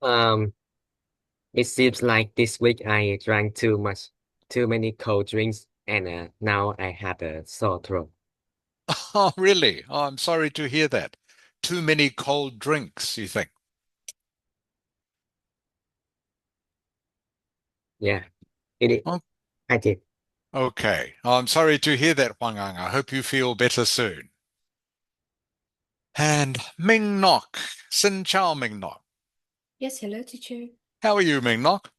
Um, it seems like this week I drank too many cold drinks, and now I have a sore throat. Oh, really? Oh, I'm sorry to hear that. Too many cold drinks, you think? Yeah, it. Oh, I did. okay. Oh, I'm sorry to hear that, Huang Ang. I hope you feel better soon. And Ming Nok, Sin Chao Ming Nok. Yes, hello, teacher. How are you, Ming Nok?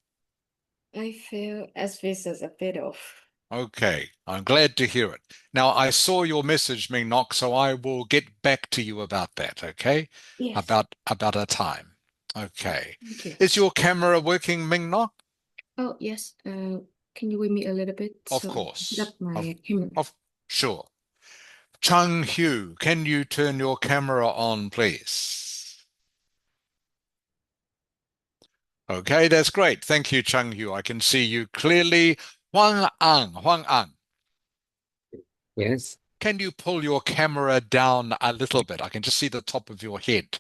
I feel as this is a bit off. Okay, I'm glad to hear it. Now, I saw your message, Ming Nok, so I will get back to you about that, okay? Yes, About a time. Okay. thank you. Is your camera working, Ming Nok? Oh, yes. Can you wait me a little bit Of so I can set course. up my camera? Of sure. Chung Hu, can you turn your camera on, please? Okay, that's great. Thank you, Chung Hu. I can see you clearly. Huang Ang, Yes. can you pull your camera down a little bit? I can just see the top of your head.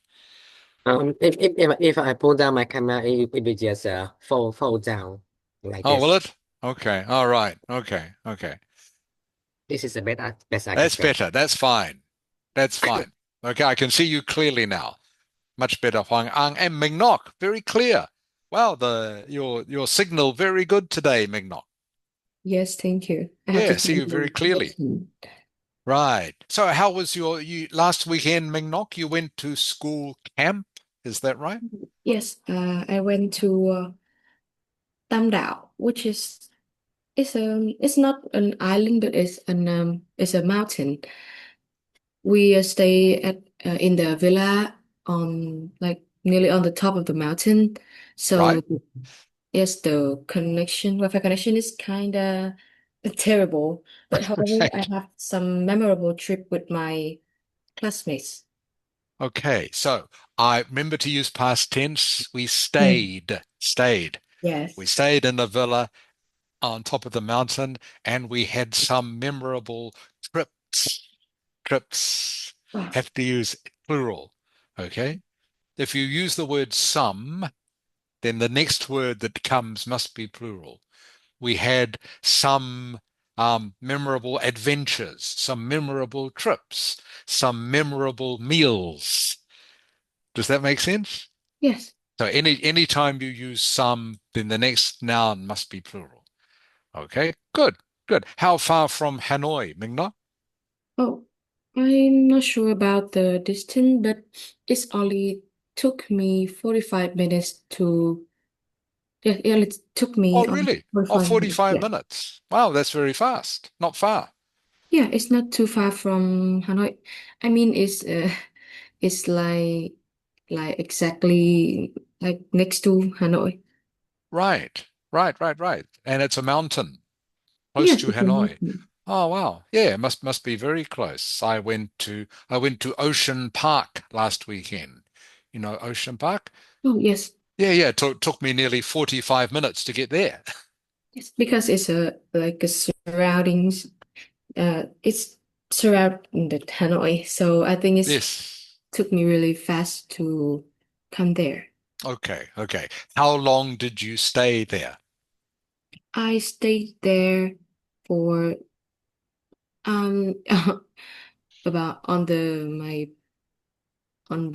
If I pull down my camera, it will just fall down like Oh, will this. it? Okay. All right. Okay. Okay. This is the best I can That's show. better. That's fine. That's fine. Okay, I can see you clearly now. Much better, Huang Ang and Ming Nok. Very clear. Wow, the your signal very good today, Ming Nok. Yes, thank you. I have to Yeah, see turn you very the clearly. button. Right. So how was you last weekend, Ming Nok? You went to school camp, is that right? Yes, I went to Tam Dao, which is it's not an island, but it's a mountain. We stay at in the villa on like nearly on the top of the mountain. Right. So yes, the Wi-Fi connection is kind of terrible. But however, I Right. have some memorable trip with my classmates. Okay. So I remember to use past tense. We Mm. stayed. We Yes. stayed in the villa on top of the mountain, and we had some memorable trips. Trips. Wow. Have to use plural. Okay. If you use the word some, then the next word that comes must be plural. We had some memorable adventures, some memorable trips, some memorable meals. Does that make sense? Yes. So any time you use some, then the next noun must be plural. Okay, good, good. How far from Hanoi, Mingna? Oh, I'm not sure about the distance, but it's only took me 45 minutes to yeah, it took me Oh, on really? Oh, 45 minutes. 45 Yeah. minutes. Wow, that's very fast. Not far. Yeah, it's not too far from Hanoi. I mean, it's like exactly like next to Hanoi. Right, right. And it's a mountain close Yes, to it's a Hanoi. mountain. Oh, wow. Yeah, must be very close. I went to Ocean Park last weekend. You know Ocean Park? Oh, yes. Yeah. Took me nearly 45 minutes to get there. Yes, because it's a like a surroundings. It's surrounding the Hanoi, so I think it's Yes. took me really fast to come there. Okay. How long did you stay there? I stayed there for about on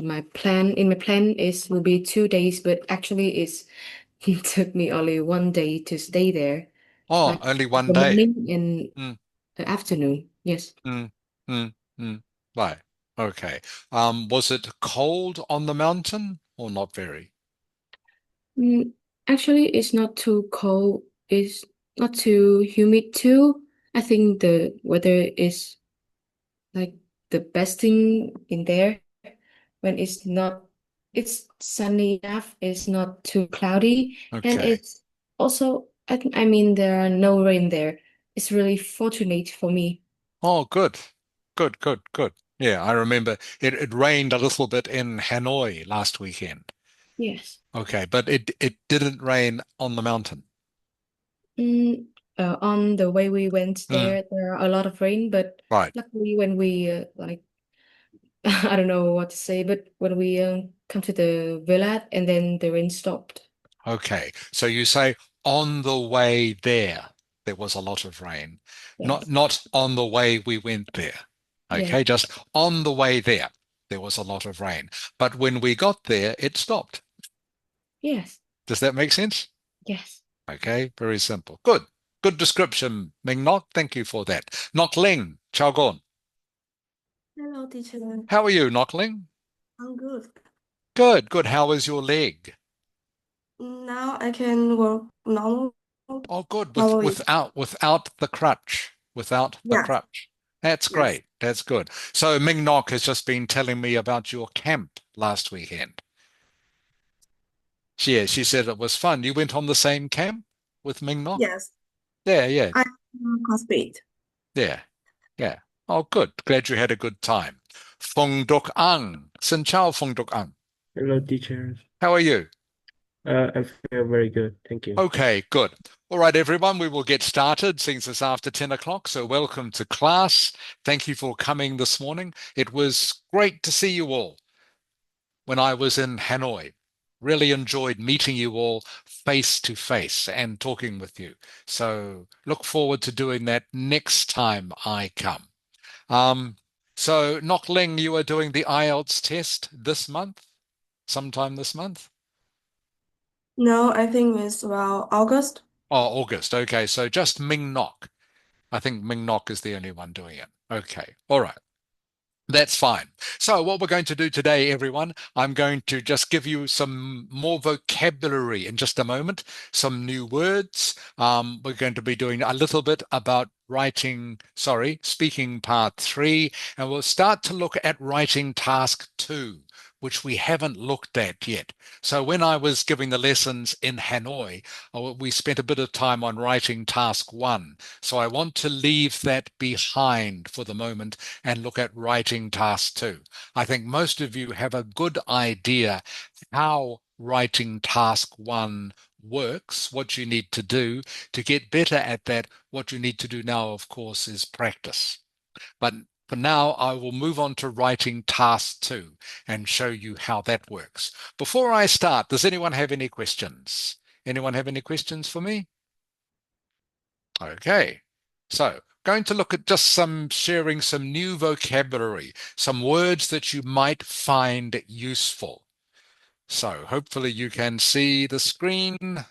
my plan in my plan is will be 2 days, but actually it took me only 1 day to stay there, Oh, like only one the day. morning and Mm, the afternoon. Yes. mm, mm. Right. Okay. Was it cold on the mountain or not very? Mm, actually, it's not too cold. It's not too humid too. I think the weather is like the best thing in there when it's sunny enough, it's not too cloudy, and Okay. it's also, I mean, there are no rain there. It's really fortunate for me. Oh, good. Good. Yeah, I remember it rained a little bit in Hanoi last weekend. Yes. Okay, but it didn't rain on the mountain. Mm, on the way we went Mm, there are a lot of rain, but right. luckily when we like, I don't know what to say, but when we come to the villa and then the rain stopped. Okay, so you say on the way there was a lot of rain. Not Yes. not on the way we went there. Yes. Okay, just on the way there was a lot of rain. But when we got there, it stopped. Yes. Does that make sense? Yes. Okay, very simple. Good. Good description, Ming Nok. Thank you for that. Nok Ling, Chao Gon. Hello, teacher. How are you, Nok Ling? I'm good. Good, good. How is your leg? Now I can work normal. Oh, good. How are you? Without the crutch. Without the Yes, crutch. That's yes, great. That's good. So Ming Nok has just been telling me about your camp last weekend. She said it was fun. You went on the same camp with Ming Nok? yes. Yeah, yeah, I'm classmate. yeah, yeah. Oh, good. Glad you had a good time. Fong Duk Ang. Xin chao, Fong Duk Ang. Hello, teacher. How are you? I feel very good. Thank you. Okay, good. All right, everyone, we will get started since it's after 10 o'clock. So welcome to class. Thank you for coming this morning. It was great to see you all when I was in Hanoi. Really enjoyed meeting you all face to face and talking with you. So look forward to doing that next time I come. Um, so Nok Ling, you are doing the IELTS test this month, sometime this month? No, I think it's about August. Oh, August. Okay, so just Ming Nok. I think Ming Nok is the only one doing it. Okay, all right. That's fine. So what we're going to do today, everyone, I'm going to just give you some more vocabulary in just a moment, some new words. We're going to be doing a little bit about speaking part 3, and we'll start to look at writing task 2, which we haven't looked at yet. So when I was giving the lessons in Hanoi, we spent a bit of time on writing task 1. So I want to leave that behind for the moment and look at writing task 2. I think most of you have a good idea how writing task 1 works, what you need to do to get better at that. What you need to do now, of course, is practice. But for now, I will move on to writing task 2 and show you how that works. Before I start, does anyone have any questions? Anyone have any questions for me? Okay. So going to look at just sharing some new vocabulary, some words that you might find useful. So hopefully you can see the screen.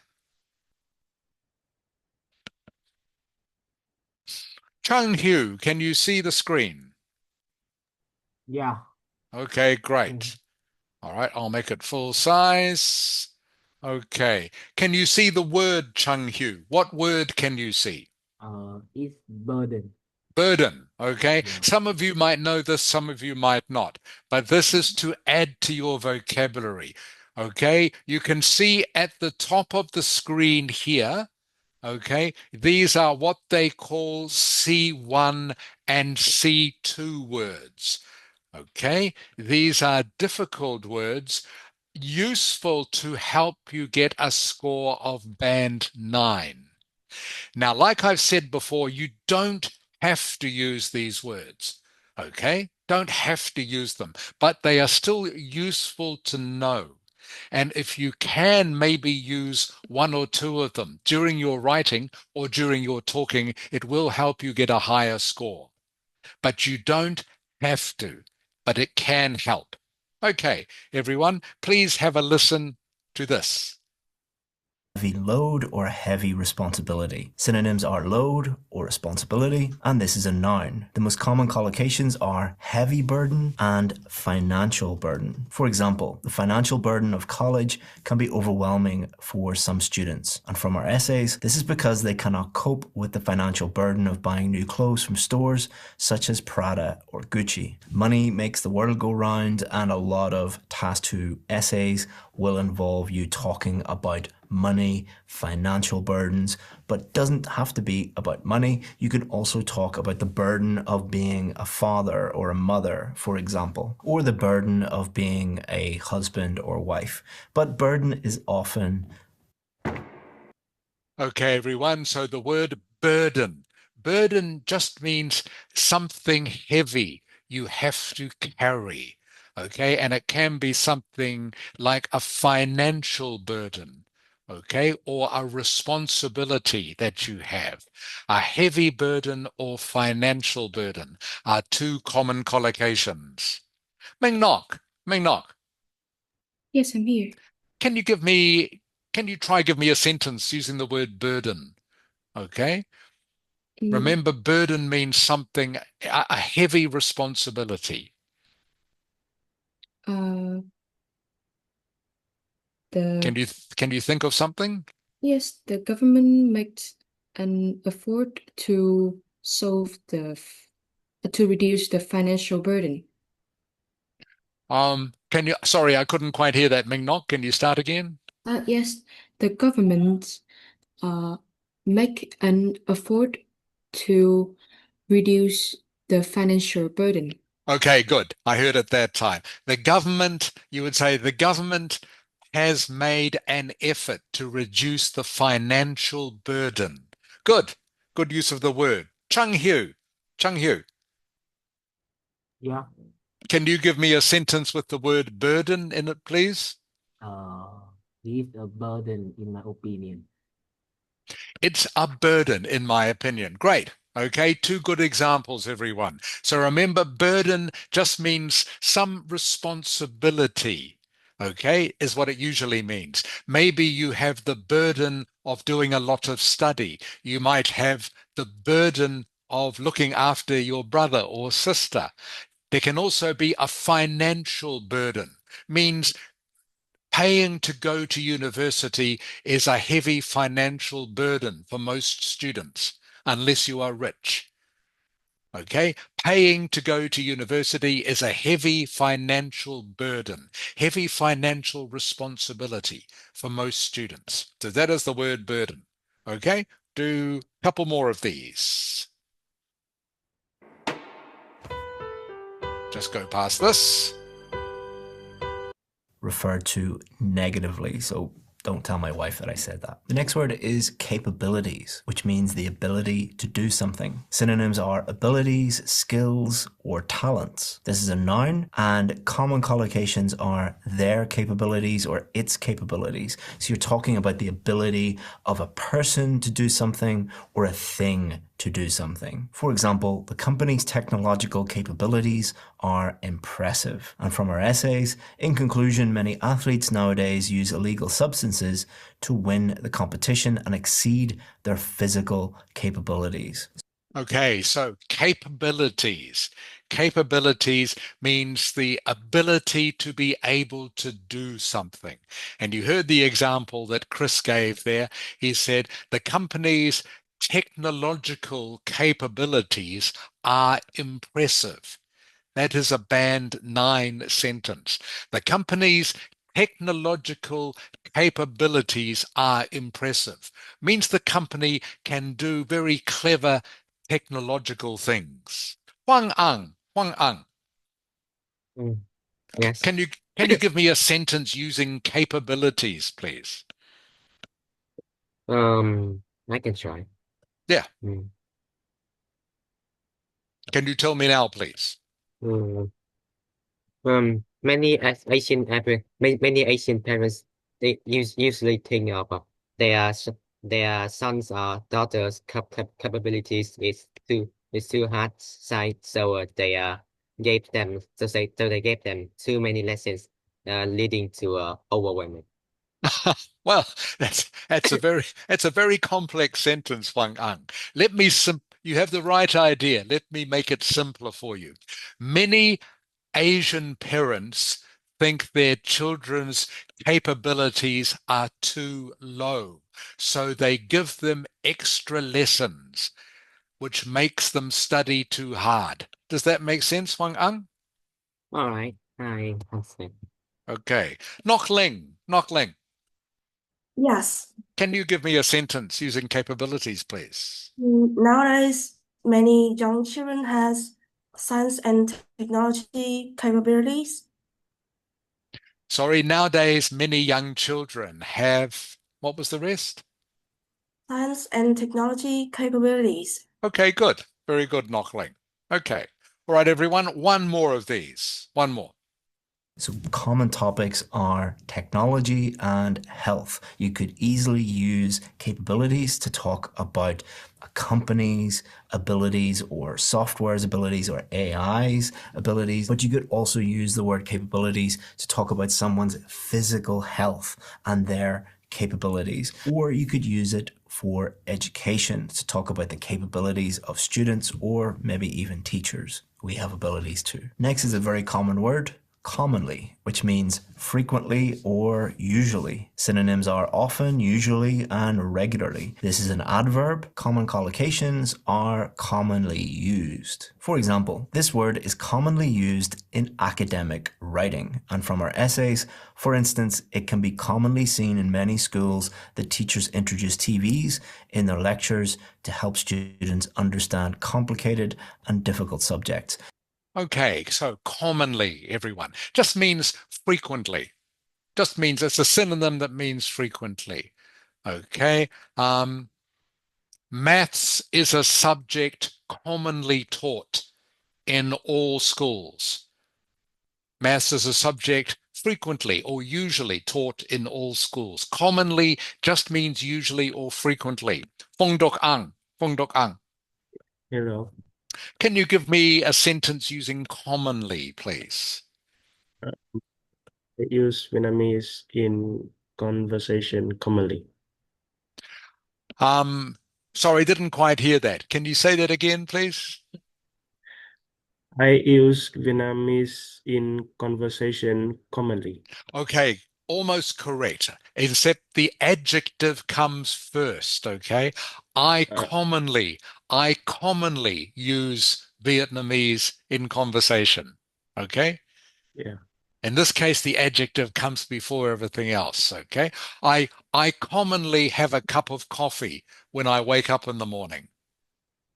Chung Hu, can you see the screen? Yeah. Okay, Mhm. great. All right, I'll make it full size. Okay. Can you see the word Chung Hu? What word can you see? It's burden. Burden. Okay. Yeah. Some of you might know this, some of you might not, but this is to add to your vocabulary. Okay. You can see at the top of the screen here. Okay. These are what they call C1 and C2 words. Okay. These are difficult words, useful to help you get a score of band 9. Now, like I've said before, you don't have to use these words, okay? Don't have to use them, but they are still useful to know. And if you can maybe use one or two of them during your writing or during your talking, it will help you get a higher score. But you don't have to, but it can help. Okay, everyone, please have a listen to this. Heavy load or heavy responsibility. Synonyms are load or responsibility, and this is a noun. The most common collocations are heavy burden and financial burden. For example, the financial burden of college can be overwhelming for some students. And from our essays, this is because they cannot cope with the financial burden of buying new clothes from stores such as Prada or Gucci. Money makes the world go round, and a lot of task 2 essays will involve you talking about money, financial burdens, but doesn't have to be about money. You could also talk about the burden of being a father or a mother, for example, or the burden of being a husband or wife. But burden is often... Okay, everyone. So the word burden. Burden just means something heavy you have to carry. Okay, and it can be something like a financial burden, okay, or a responsibility that you have. A heavy burden or financial burden are two common collocations. Ming Nok, Ming Nok, Yes, I'm here. can you give me a sentence using the word burden? Okay. Mm, Remember, burden means something, a heavy responsibility. uh, the Can you think of something? yes, the government makes an effort to solve to reduce the financial burden. Sorry, I couldn't quite hear that, Ming Nok. Can you start again? Yes, the government uh make an effort to reduce the financial burden. Okay, good. I heard it that time. You would say the government has made an effort to reduce the financial burden. Good. Good use of the word. Chung Hu, Yeah. can you give me a sentence with the word burden in it, please? Uh, he's a burden, in my opinion. It's a burden, in my opinion. Great. Okay, two good examples, everyone. So remember, burden just means some responsibility. Okay, is what it usually means. Maybe you have the burden of doing a lot of study. You might have the burden of looking after your brother or sister. There can also be a financial burden, means paying to go to university is a heavy financial burden for most students, unless you are rich. Okay, paying to go to university is a heavy financial burden, heavy financial responsibility for most students. So that is the word burden. Okay, do a couple more of these. Just go past this. Referred to negatively, so don't tell my wife that I said that. The next word is capabilities, which means the ability to do something. Synonyms are abilities, skills, or talents. This is a noun, and common collocations are their capabilities or its capabilities. So you're talking about the ability of a person to do something or a thing to do something. For example, the company's technological capabilities are impressive. And from our essays, in conclusion, many athletes nowadays use illegal substances to win the competition and exceed their physical capabilities. Okay, so capabilities. Capabilities means the ability to be able to do something. And you heard the example that Chris gave there. He said the company's technological capabilities are impressive. That is a band 9 sentence. The company's technological capabilities are impressive. Means the company can do very clever technological things. Huang Ang, Mm, yes. can you give me a sentence using capabilities, please? I can try. Yeah. Mm. Can you tell me now, please? Mm. Many Asian parents they usually think of their sons or daughters capabilities is too hard side, so they gave them too many lessons, leading to overwhelming. Well, that's a very complex sentence, Wang Ang. You have the right idea. Let me make it simpler for you. Many Asian parents think their children's capabilities are too low, so they give them extra lessons, which makes them study too hard. Does that make sense, Wang Ang? All right, I understand. Okay. Nok Ling, Yes. can you give me a sentence using capabilities, please? Nowadays, many young children has science and technology capabilities. Sorry, nowadays many young children have, what was the rest? Science and technology capabilities. Okay, good. Very good, Knockling. Okay. All right, everyone. One more of these. One more. So common topics are technology and health. You could easily use capabilities to talk about a company's abilities or software's abilities or AI's abilities, but you could also use the word capabilities to talk about someone's physical health and their capabilities. Or you could use it for education to talk about the capabilities of students or maybe even teachers. We have abilities too. Next is a very common word, commonly, which means frequently or usually. Synonyms are often, usually, and regularly. This is an adverb. Common collocations are commonly used. For example, this word is commonly used in academic writing. And from our essays, for instance, it can be commonly seen in many schools that teachers introduce TVs in their lectures to help students understand complicated and difficult subjects. Okay, so commonly, everyone, just means frequently. Just means it's a synonym that means frequently. Okay. Maths is a subject commonly taught in all schools. Maths is a subject frequently or usually taught in all schools. Commonly just means usually or frequently. Phong Dok Ang. Phong Dok Ang. Hello. Can you give me a sentence using commonly, please? I use Vietnamese in conversation commonly. Sorry, didn't quite hear that. Can you say that again, please? I use Vietnamese in conversation commonly. Okay, almost correct, except the adjective comes first, okay? I Uh, commonly, I commonly use Vietnamese in conversation, okay? yeah, In this case, the adjective comes before everything else, okay? I commonly have a cup of coffee when I wake up in the morning.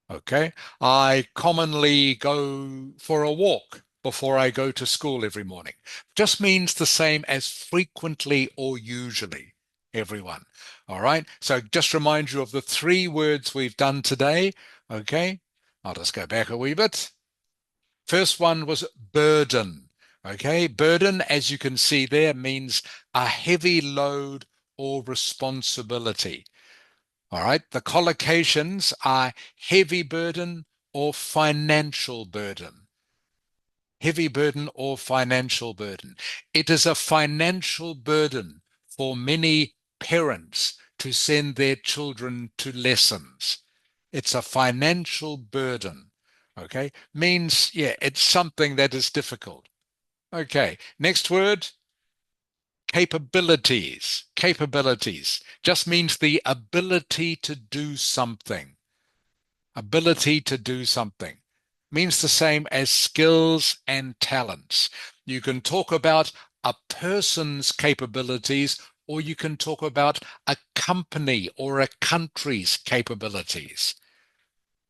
Okay. I commonly go for a walk before I go to school every morning. Just means the same as frequently or usually, everyone. All right. So just remind you of the three words we've done today. Okay. I'll just go back a wee bit. First one was burden. Okay. Burden, as you can see there, means a heavy load or responsibility. All right. The collocations are heavy burden or financial burden. Heavy burden or financial burden. It is a financial burden for many parents to send their children to lessons. It's a financial burden. Okay. Means, yeah, it's something that is difficult. Okay. Next word, capabilities. Capabilities just means the ability to do something. Ability to do something means the same as skills and talents. You can talk about a person's capabilities, or you can talk about a company or a country's capabilities.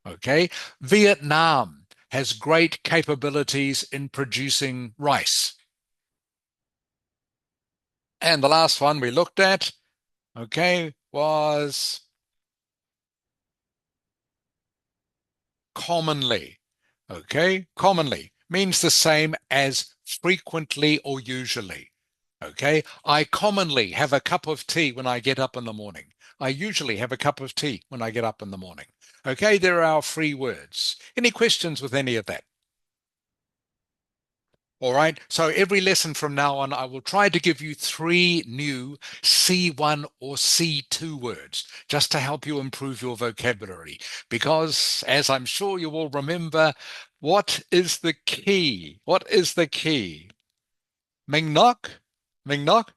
Okay. Vietnam has great capabilities in producing rice. And the last one we looked at, okay, was commonly. Okay, commonly means the same as frequently or usually. Okay, I commonly have a cup of tea when I get up in the morning. I usually have a cup of tea when I get up in the morning. Okay, there are our free words. Any questions with any of that? All right, so every lesson from now on, I will try to give you three new C1 or C2 words just to help you improve your vocabulary. Because, as I'm sure you will remember, what is the key? What is the key? Ming Nok? Ming Nok?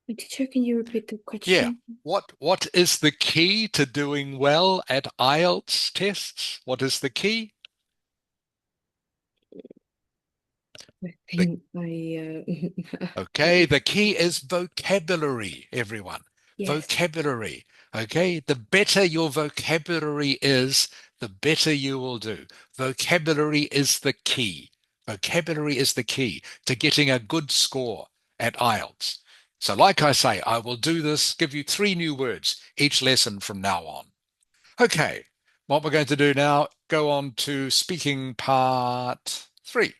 Teacher, can you repeat the Yeah. question? What is the key to doing well at IELTS tests? What is the key? I The think Okay, the key is vocabulary, everyone. yes. Vocabulary. Okay, the better your vocabulary is, the better you will do. Vocabulary is the key. Vocabulary is the key to getting a good score at IELTS. So, like I say, I will do this, give you three new words each lesson from now on. Okay, what we're going to do now, go on to speaking part 3.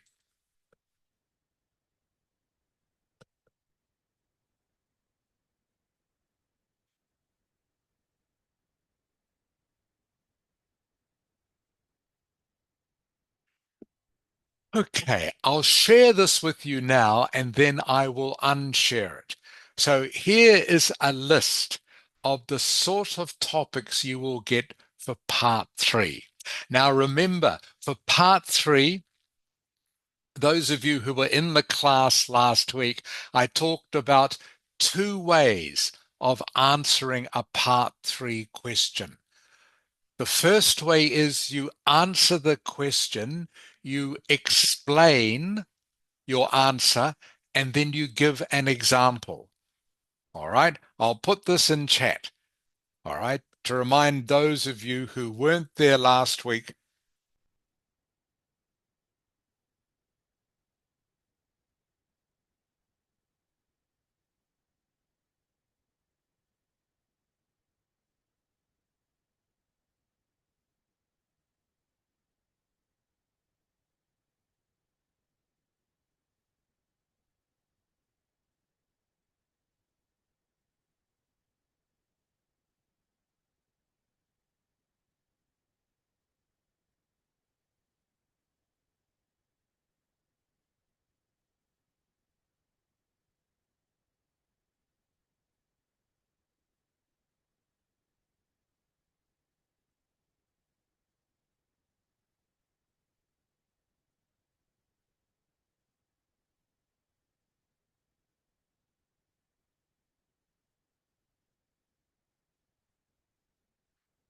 Okay, I'll share this with you now and then I will unshare it. So here is a list of the sort of topics you will get for part 3. Now remember, for part 3, those of you who were in the class last week, I talked about 2 ways of answering a part 3 question. The first way is you answer the question, you explain your answer, and then you give an example. All right, I'll put this in chat. All right, to remind those of you who weren't there last week.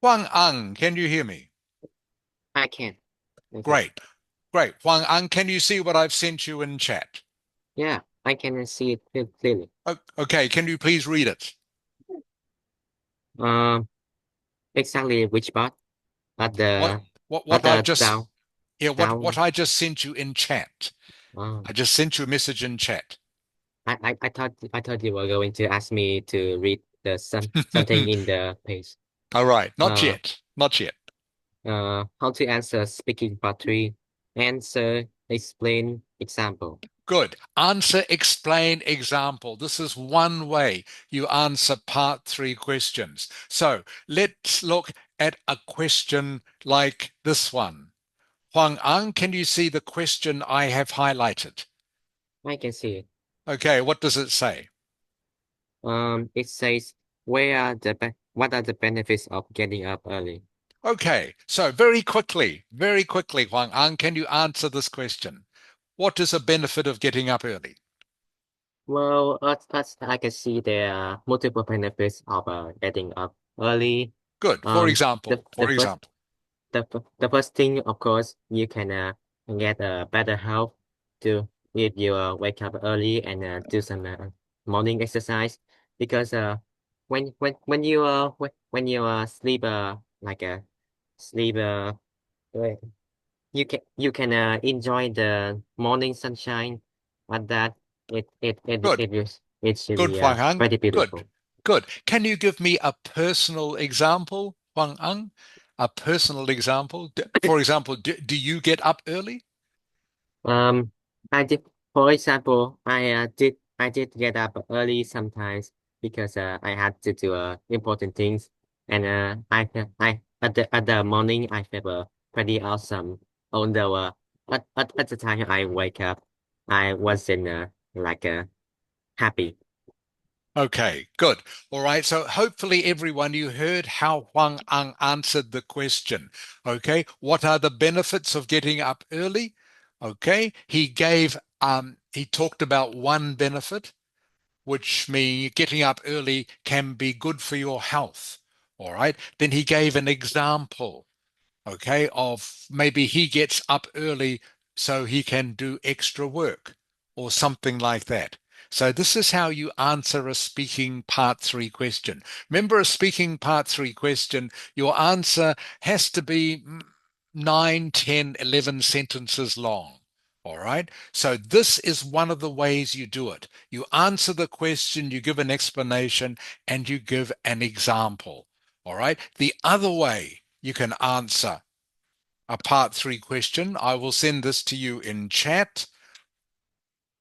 Huang Ang, can you hear me? I can. Okay. Great, great. Huang Ang, can you see what I've sent you in chat? Yeah, I can see it clearly. Okay, can you please read it? Um, exactly which part? At What the at what I've the just down yeah, what down. I just sent you in chat. Oh, I just sent you a message in chat. I thought you were going to ask me to read the something in the page. All right, not Uh, yet. Not yet. how to answer speaking part 3. Answer, explain, example. Good. Answer, explain, example. This is one way you answer part 3 questions. So let's look at a question like this one. Huang Ang, can you see the question I have highlighted? I can see it. Okay, what does it say? It says, what are the benefits of getting up early? Okay, so very quickly, Huang Ang, can you answer this question? What is a benefit of getting up early? Well, as I can see, there are multiple benefits of getting up early. Good. For Um, the example, the for first example. the first thing, of course, you can get a better health to if you wake up early and do some morning exercise, because when you when you sleep like a sleep wait, you can enjoy the morning sunshine like that. Good. It should Good, be Huang Ang. pretty Good. beautiful. Good. Can you give me a personal example, Huang Ang? A personal example? For example, do you get up early? Um, I did, for example, I did get up early sometimes because I had to do important things, and I at the morning I felt pretty awesome. Although at the time I wake up, I wasn't like happy. Okay, good. All right. So hopefully everyone, you heard how Huang Ang answered the question. Okay. What are the benefits of getting up early? Okay. He talked about one benefit, which means getting up early can be good for your health. All right. Then he gave an example, okay, of maybe he gets up early so he can do extra work or something like that. So this is how you answer a speaking part 3 question. Remember, a speaking part 3 question, your answer has to be 9, 10, 11 sentences long. All right. So this is one of the ways you do it. You answer the question, you give an explanation, and you give an example. All right. The other way you can answer a part 3 question, I will send this to you in chat.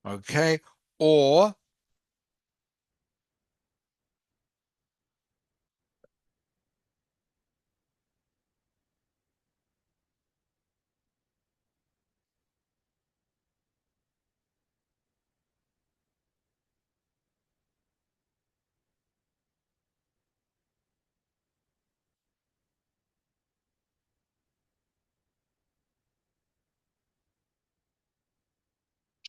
Okay. Or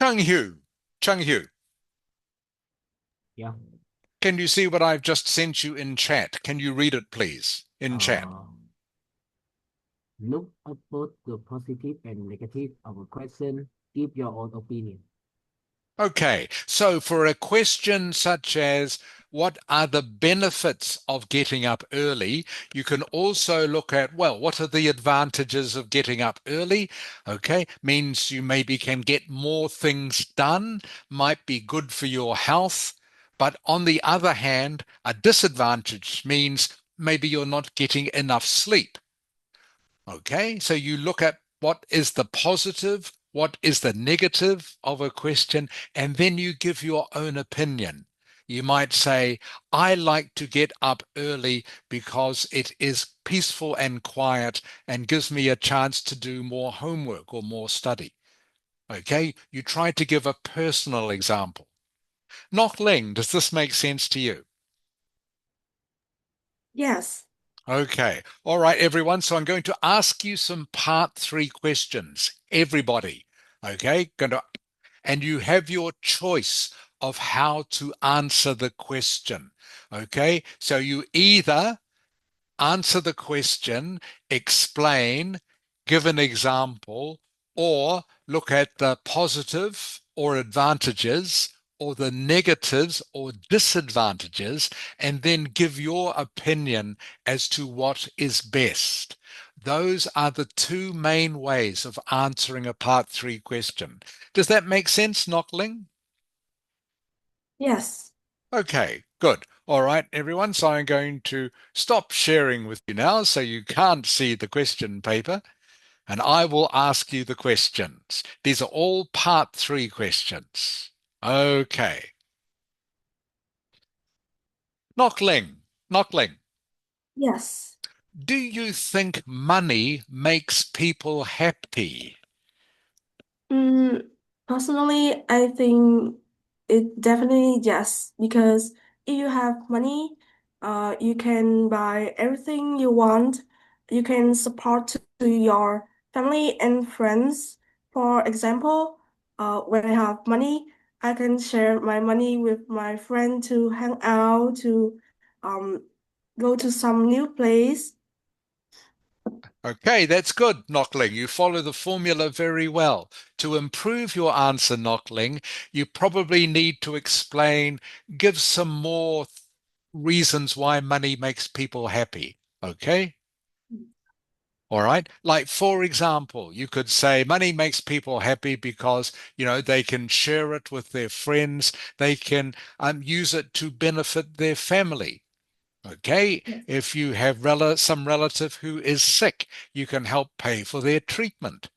Chung Hu, Yeah. can you see what I've just sent you in chat? Can you read it, please, in chat? Look at both the positive and negative of a question. Give your own opinion. Okay, so for a question such as what are the benefits of getting up early, you can also look at, well, what are the advantages of getting up early? Okay, means you maybe can get more things done, might be good for your health. But on the other hand, a disadvantage means maybe you're not getting enough sleep. Okay, so you look at what is the positive, what is the negative of a question, and then you give your own opinion. You might say, I like to get up early because it is peaceful and quiet and gives me a chance to do more homework or more study. Okay, you try to give a personal example. Nok Ling, does this make sense to you? Yes. Okay. All right, everyone. So I'm going to ask you some part 3 questions. Everybody. Okay. And you have your choice of how to answer the question. Okay. So you either answer the question, explain, give an example, or look at the positive or advantages or the negatives or disadvantages, and then give your opinion as to what is best. Those are the two main ways of answering a part 3 question. Does that make sense, Knockling? Yes. Okay, good. All right, everyone. So I'm going to stop sharing with you now so you can't see the question paper, and I will ask you the questions. These are all part 3 questions. Okay. Knockling, Yes. do you think money makes people happy? Mm, Personally, I think it definitely yes, because if you have money, you can buy everything you want. You can support to your family and friends. For example, when I have money, I can share my money with my friend to hang out, to um, go to some new place. Okay, that's good, Knockling. You follow the formula very well. To improve your answer, Knockling, you probably need to explain, give some more reasons why money makes people happy. Okay? All right. Like, for example, you could say money makes people happy because, they can share it with their friends. They can use it to benefit their family. Okay, Yes. if you have some relative who is sick, you can help pay for their treatment.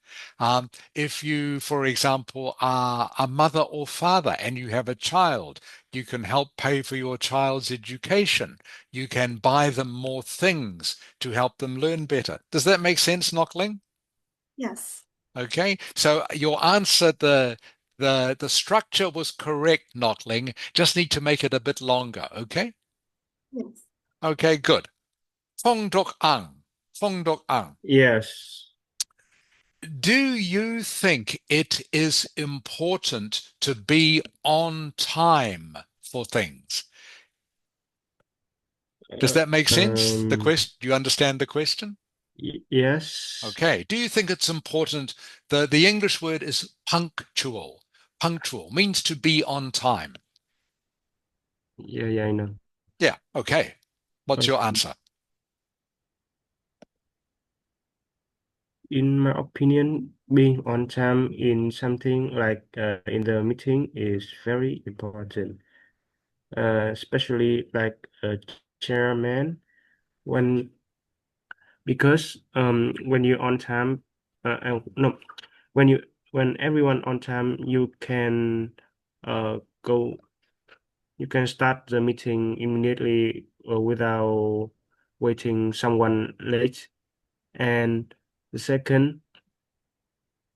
If you, for example, are a mother or father and you have a child, you can help pay for your child's education. You can buy them more things to help them learn better. Does that make sense, Knockling? Yes. Okay, so your answer, the structure was correct, Knockling. Just need to make it a bit longer. Okay. Yes. Okay, good. Fong Dok Ang. Yes. Do you think it is important to be on time for things? Does Uh, that make sense? The um, question, do you understand the question? yes. Okay. Do you think it's important? The English word is punctual. Punctual means to be on time. Yeah, I know. Yeah. Okay. What's your Okay. answer? In my opinion, being on time in something like in the meeting is very important. Especially like a chairman when because when you're on time, no, when you when everyone on time, go you can start the meeting immediately without waiting someone late. And the second,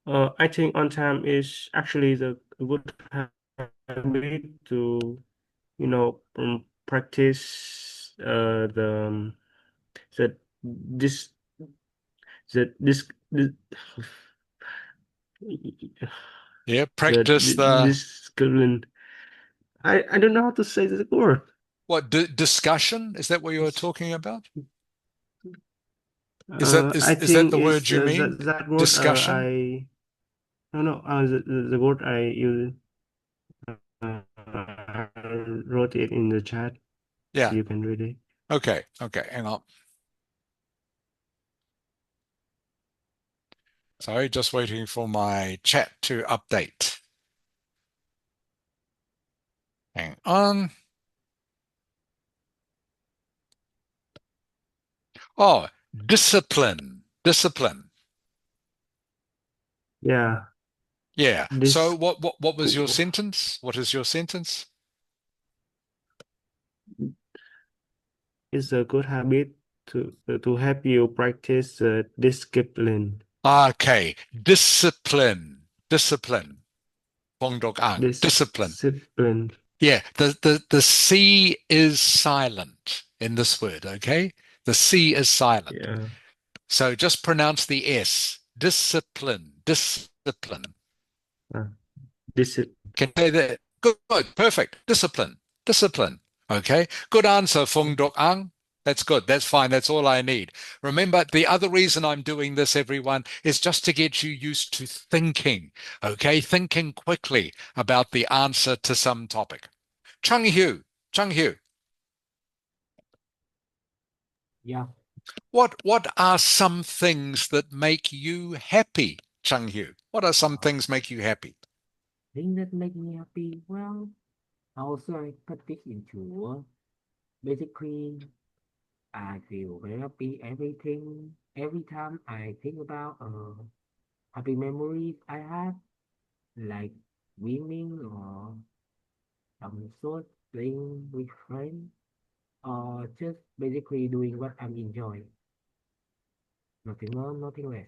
I think on time is actually the good habit to, practice the this the this Yeah, the practice the discipline. I don't know how to say this word. what discussion? Is that what you were talking about? I Is that think the word it's you mean? that word. Discussion? I no no the word I use. I wrote it in the chat. Yeah. You can read it. Okay. Okay. Hang on. Sorry, just waiting for my chat to update. Hang on. Oh, discipline. Discipline. Yeah, Yeah. So this what was your sentence? What is your sentence? is a good habit to help you practice discipline. Okay. Discipline. Discipline. Pongdok-ang. Discipline. Discipline. Yeah, the C is silent in this word, okay? The C is silent. Yeah. So just pronounce the S. Discipline. Discipline. Uh, this Can you say that? Good, good, perfect. Discipline. Discipline. Okay. Good answer, Fung Dok Ang. That's good. That's fine. That's all I need. Remember, the other reason I'm doing this, everyone, is just to get you used to thinking. Okay. Thinking quickly about the answer to some topic. Chung Hu. Chung Hu. Yeah. What are some things that make you happy, Chung Hu? What are some Uh, things make you happy? thing that make me happy. Well, also I put this into basically I feel very happy everything every time I think about happy memories I have like swimming or some sort playing with friends or just basically doing what I'm enjoying. Nothing more, nothing less.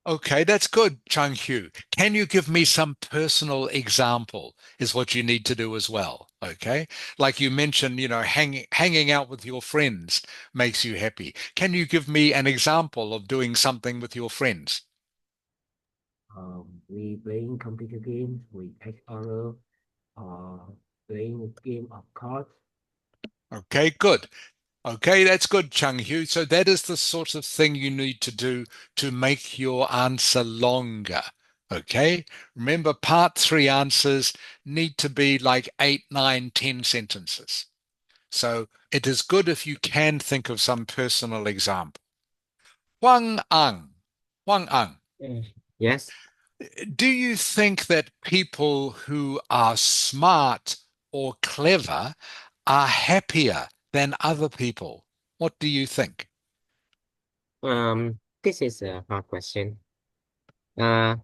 Okay, that's good, Chung Hu. Can you give me some personal example is what you need to do as well. Okay. Like you mentioned, hanging out with your friends makes you happy. Can you give me an example of doing something with your friends? We playing computer games with each other or playing a game of cards. Okay, good. Okay, that's good, Chung Hu. So that is the sort of thing you need to do to make your answer longer. Okay. Remember, part three answers need to be like 8, 9, 10 sentences. So it is good if you can think of some personal example. Huang Ang. Huang Ang. Yes. Do you think that people who are smart or clever are happier than other people? What do you think? This is a hard question. Uh,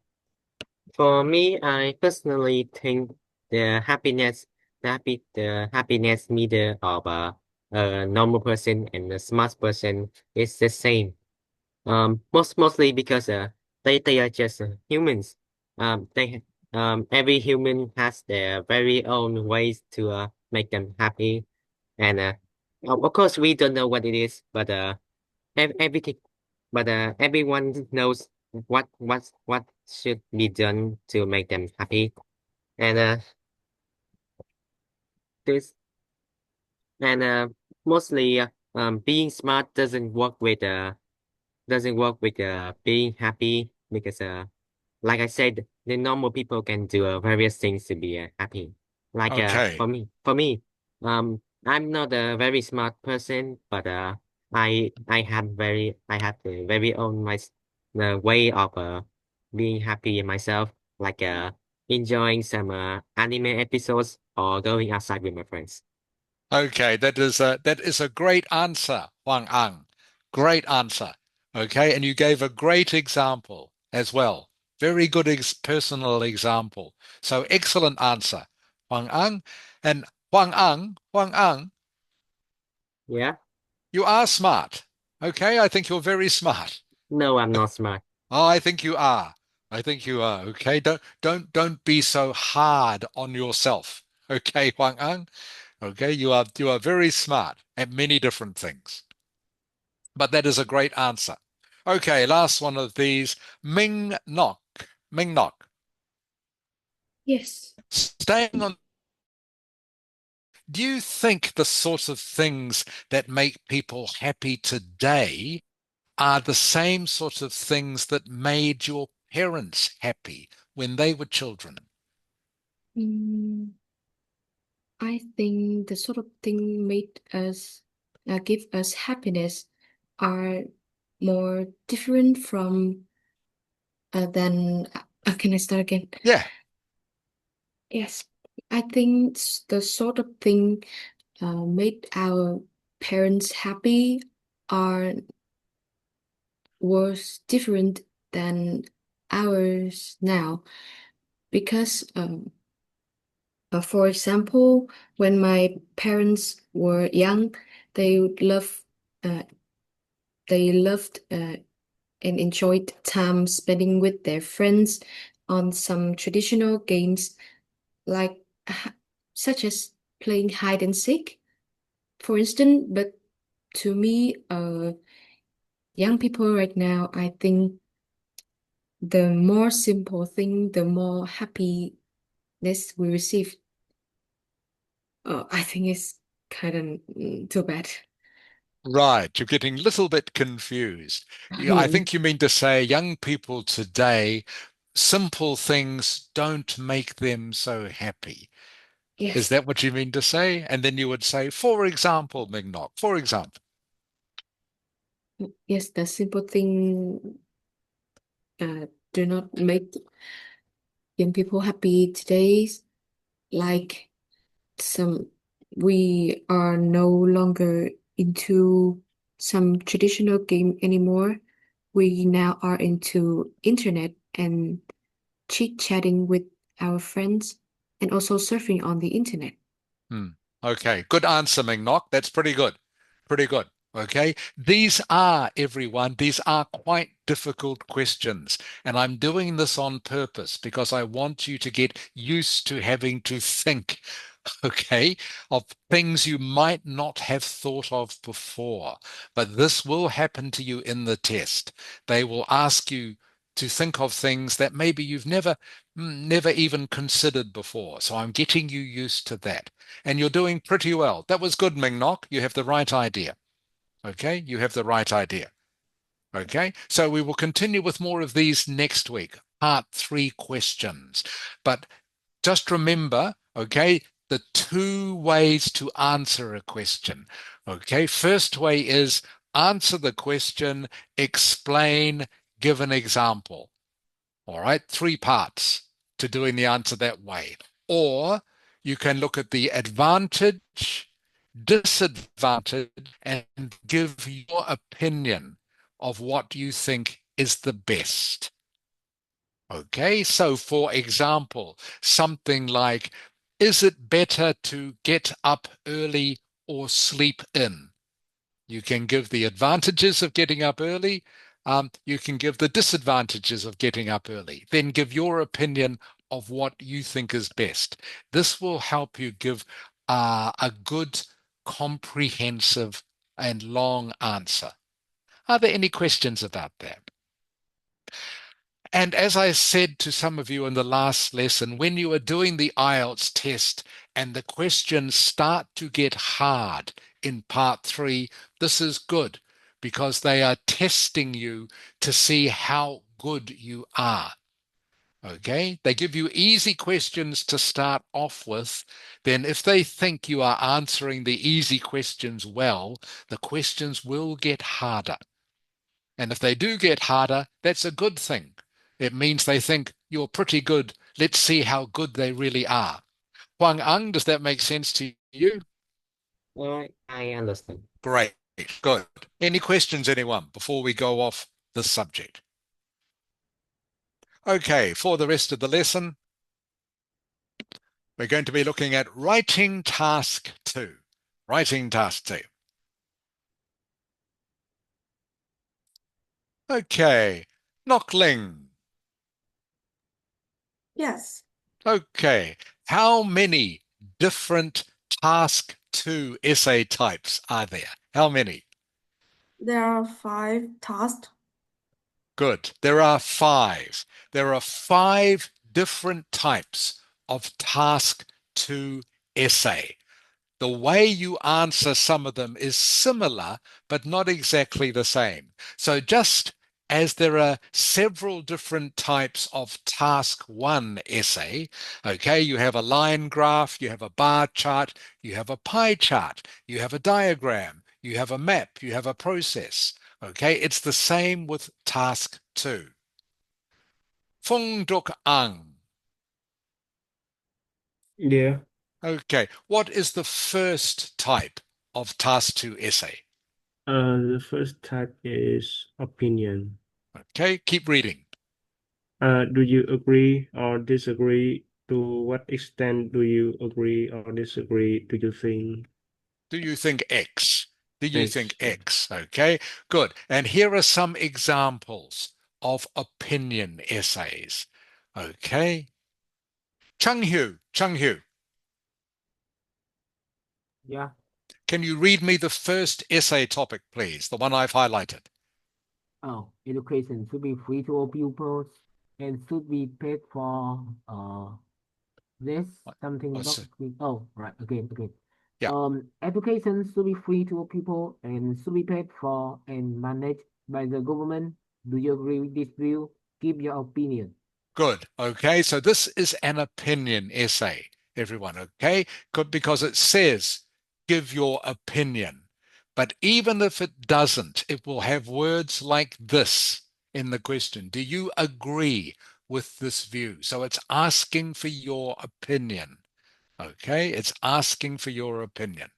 for me, I personally think the happiness, the happiness meter of a normal person and a smart person is the same. Mostly because they are just humans. Every human has their very own ways to make them happy, and of course we don't know what it is, but everything, but everyone knows what should be done to make them happy, and this and mostly being smart doesn't work with being happy because like I said, the normal people can do various things to be happy. Like Okay. I'm not a very smart person, but I have the very own the way of being happy in myself, like enjoying some anime episodes or going outside with my friends. Okay, that is a great answer, Huang Ang. Great answer. Okay, and you gave a great example as well. Very good personal example. So excellent answer, Huang Ang. And Huang Ang, Yeah. you are smart. Okay, I think you're very smart. No, I'm not smart. Oh, I think you are. I think you are. Okay, don't be so hard on yourself. Okay, Huang Ang. Okay, you are very smart at many different things. But that is a great answer. Okay, last one of these. Ming Nok. Ming Nok. Yes. Staying on, do you think the sort of things that make people happy today are the same sort of things that made your parents happy when they were children? Mm, I think the sort of thing made us give us happiness are more different from than can I start again? Yeah, Yes, I think the sort of thing made our parents happy are was different than ours now because for example, when my parents were young, they would love uh, they loved and enjoyed time spending with their friends on some traditional games like h- such as playing hide and seek, for instance. But to me, young people right now, I think the more simple thing, the more happiness we receive. I think it's kind of too bad. right. You're getting a little bit confused. I think you mean to say young people today, simple things don't make them so happy. Is Yes, that what you mean to say? And then you would say, for example, Mignoc, for example. yes, the simple thing do not make young people happy today. Like some, we are no longer into some traditional game anymore. We now are into internet and chit-chatting with our friends and also surfing on the internet. Hmm. Okay, good answer, Mingnock. That's pretty good. Pretty good. Okay, these are, everyone, these are quite difficult questions. And I'm doing this on purpose because I want you to get used to having to think, okay, of things you might not have thought of before. But this will happen to you in the test. They will ask you to think of things that maybe you've never even considered before. So I'm getting you used to that. And you're doing pretty well. That was good, Mingnock. You have the right idea. Okay, you have the right idea. Okay, so we will continue with more of these next week. Part 3 questions. But just remember, okay, the 2 ways to answer a question. Okay, first way is answer the question, explain, give an example. All right, 3 parts to doing the answer that way. Or you can look at the advantage, disadvantage, and give your opinion of what you think is the best. Okay, so for example, something like, is it better to get up early or sleep in? You can give the advantages of getting up early. You can give the disadvantages of getting up early. Then give your opinion of what you think is best. This will help you give a good, comprehensive, and long answer. Are there any questions about that? And as I said to some of you in the last lesson, when you are doing the Ielts test and the questions start to get hard in part 3, this is good because they are testing you to see how good you are. Okay, they give you easy questions to start off with. Then, if they think you are answering the easy questions well, the questions will get harder. And if they do get harder, that's a good thing. It means they think you're pretty good. Let's see how good they really are. Huang Ang, does that make sense to you? I understand. Great, good. Any questions, anyone, before we go off this subject? Okay, for the rest of the lesson, we're going to be looking at writing task 2. Writing task 2. Okay, Knockling. Yes, Okay, how many different task 2 essay types are there? How many? there are 5 tasks. Good. There are 5. There are 5 different types of task 2 essay. The way you answer some of them is similar, but not exactly the same. So just as there are several different types of task 1 essay, okay, you have a line graph, you have a bar chart, you have a pie chart, you have a diagram, you have a map, you have a process. Okay, it's the same with task 2. Phong Duk Ang. Yeah. Okay, what is the first type of task 2 essay? The first type is opinion. Okay, keep reading. Do you agree or disagree? To what extent do you agree or disagree? Do you think Do you think X? Do you think X? Yeah. X? Okay, good. And here are some examples of opinion essays. Okay. Chung Hu, Yeah. can you read me the first essay topic, please? The one I've highlighted. Oh, education should be free to all pupils and should be paid for. This something Oh, about so- oh right again. yeah, Education should be free to all people and should be paid for and managed by the government. Do you agree with this view? Give your opinion. good. Okay, so this is an opinion essay, everyone. Okay, good, because it says give your opinion. But even if it doesn't, it will have words like this in the question. Do you agree with this view? So it's asking for your opinion. Okay, it's asking for your opinion.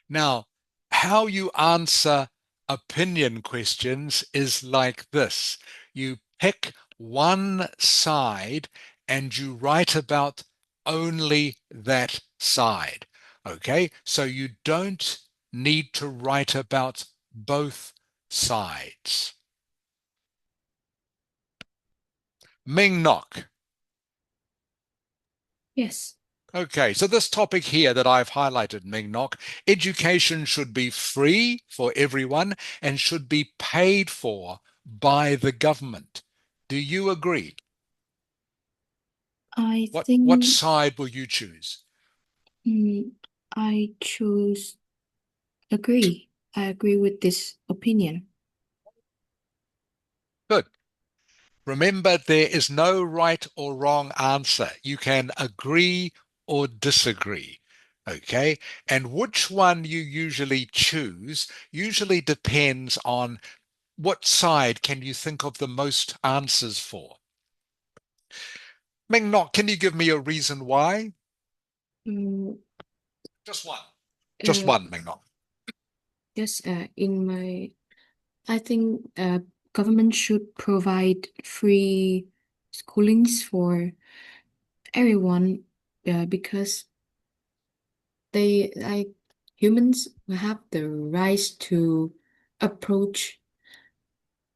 Now, how you answer opinion questions is like this. You pick one side and you write about only that side. Okay, so you don't need to write about both sides. Ming Nok. Yes. Okay, so this topic here that I've highlighted, Ming Nok, education should be free for everyone and should be paid for by the government. Do you agree? I What think side will you choose? I choose agree. I agree with this opinion. Good. Remember, there is no right or wrong answer. You can agree or disagree. Okay. And which one you usually choose usually depends on what side can you think of the most answers for. Ming Nok, can you give me a reason why? Mm, Just one. Just uh, one, Ming Nok. yes, I think government should provide free schoolings for everyone because they like humans have the right to approach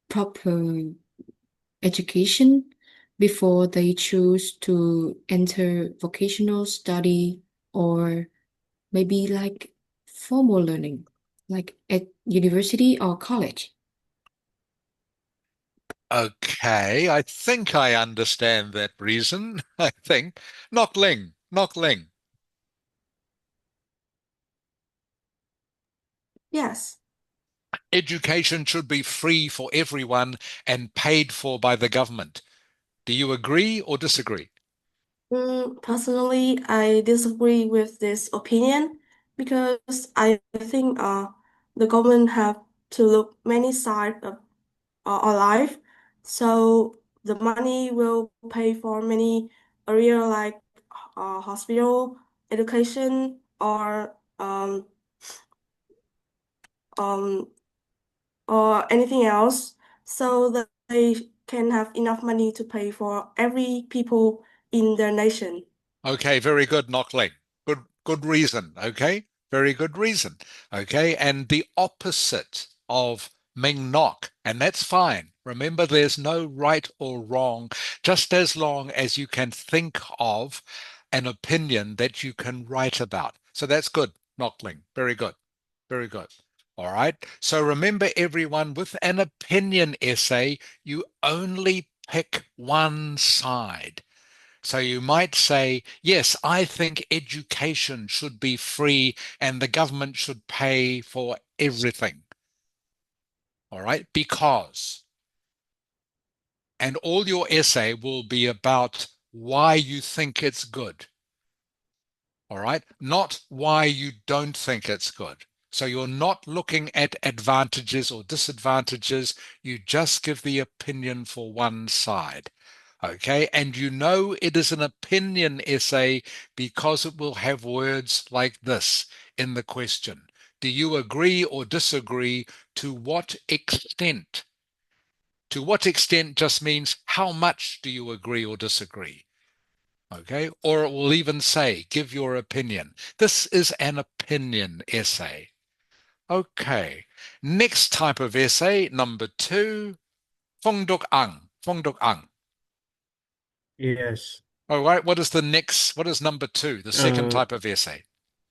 proper education before they choose to enter vocational study or maybe like formal learning, like at university or college. Okay, I think I understand that reason. I think. Nok Ling, Nok Ling. Yes. Education should be free for everyone and paid for by the government. Do you agree or disagree? Personally, I disagree with this opinion because I think the government have to look many sides of our life. So the money will pay for many area like hospital, education, um, or anything else, so that they can have enough money to pay for every people in their nation. Okay, very good, Nok Ling. Good reason. Okay, very good reason. Okay, and the opposite of Ming Nok, and that's fine. Remember, there's no right or wrong, just as long as you can think of an opinion that you can write about. So that's good, Nok Ling. Very good. Very good. All right. So remember, everyone, with an opinion essay, you only pick one side. So you might say, yes, I think education should be free and the government should pay for everything. All right, because. And all your essay will be about why you think it's good. All right, not why you don't think it's good. So you're not looking at advantages or disadvantages. You just give the opinion for one side. Okay, and you know it is an opinion essay because it will have words like this in the question. Do you agree or disagree? To what extent? To what extent just means how much do you agree or disagree? Okay, or it will even say, give your opinion. This is an opinion essay. Okay, next type of essay, number 2, Fongdok Ang. Fongdok Ang. Yes. All right, what is number 2, the second Uh, type of essay?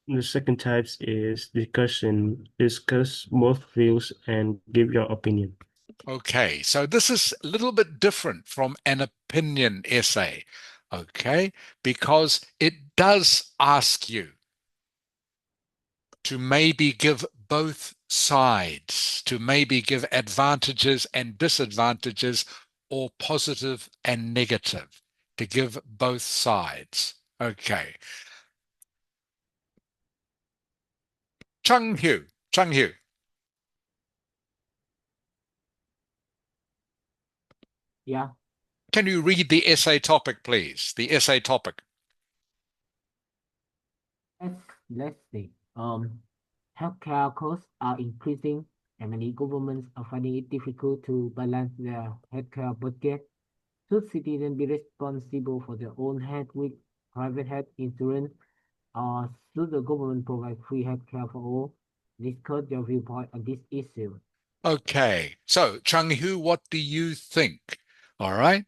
the second types is discussion. Discuss both views and give your opinion. Okay, so this is a little bit different from an opinion essay. Okay, because it does ask you to maybe give both sides, to maybe give advantages and disadvantages, or positive and negative, to give both sides. Okay. Chung Hu, Chung Hu, Yeah. can you read the essay topic, please? The essay topic. Let's see. Healthcare costs are increasing, and many governments are finding it difficult to balance their healthcare budget. Should citizens be responsible for their own health with private health insurance, or should the government provide free healthcare for all? Discuss your viewpoint on this issue. Okay. So, Chung Hu, what do you think? All right.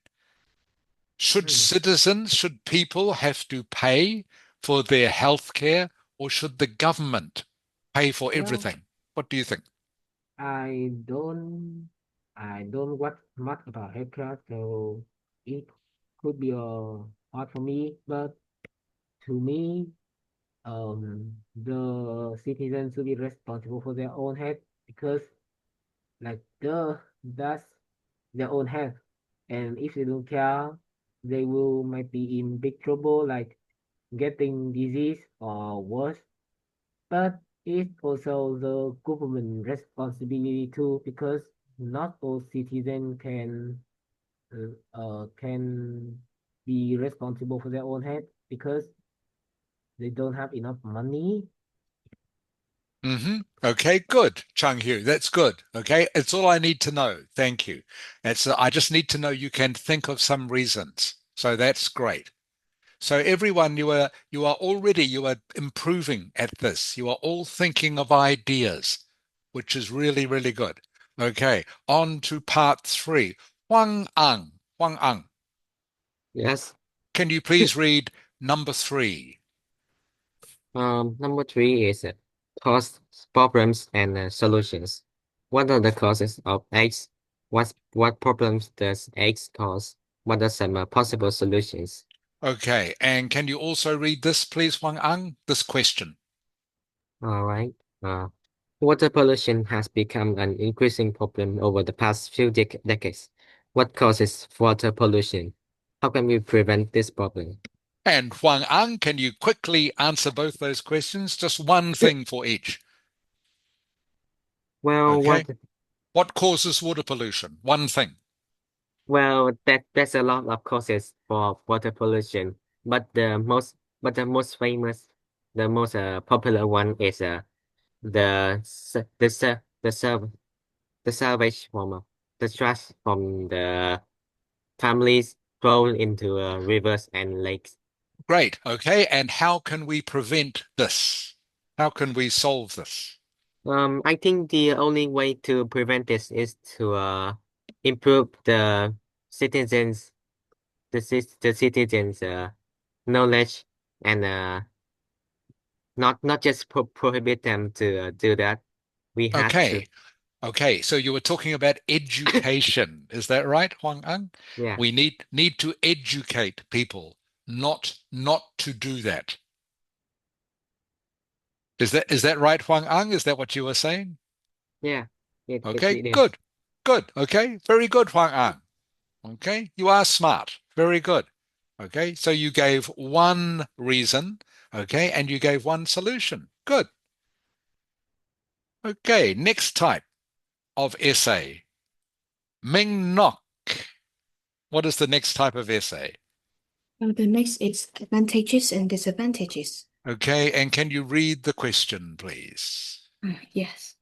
Should citizens, should people have to pay for their health care, or should the government pay for Well, everything? What do you think? I don't I don't watch much about healthcare, so it could be hard for me. But to me, the citizens should be responsible for their own health because that's their own health. And if they don't care, they will might be in big trouble, like getting disease or worse. But it's also the government responsibility too, because not all citizens can be responsible for their own health because they don't have enough money. Okay, good, Chung Hu. That's good. Okay, it's all I need to know. Thank you. I just need to know you can think of some reasons. So that's great. So everyone, you are improving at this. You are all thinking of ideas, which is really, really good. Okay, on to part 3. Huang Ang. Huang Ang. Yes. Can you please read number 3? Number 3 is cause, problems, and solutions. What are the causes of AIDS? What problems does AIDS cause? What are some possible solutions? Okay, and can you also read this, please, Huang Ang? This question. All right. Uh, Water pollution has become an increasing problem over the past few decades. What causes water pollution? How can we prevent this problem? And Huang Ang, can you quickly answer both those questions? Just one thing for each. Well, Okay. What causes water pollution? One thing. that's a lot of causes for water pollution, but the most famous, the most popular one is the s- the s- the serv the salvage from the trash from the families thrown into rivers and lakes. Great. Okay. And how can we prevent this? How can we solve this? I think the only way to prevent this is to improve citizens the citizens knowledge and not just prohibit them to do that. We had to, Okay. Okay. So you were talking about education. Is that right, Huang Ang? yeah. We need to educate people not to do that. Is that right, Huang Ang? Is that what you were saying? Yeah, it Okay, is. good. Good. Okay, very good, Huang Ang. Okay, you are smart. Very good. Okay, so you gave one reason, okay, and you gave one solution. Good. Okay, next type of essay. Ming Nok. What is the next type of essay? The next is advantages and disadvantages. Okay, and can you read the question, please? Yes.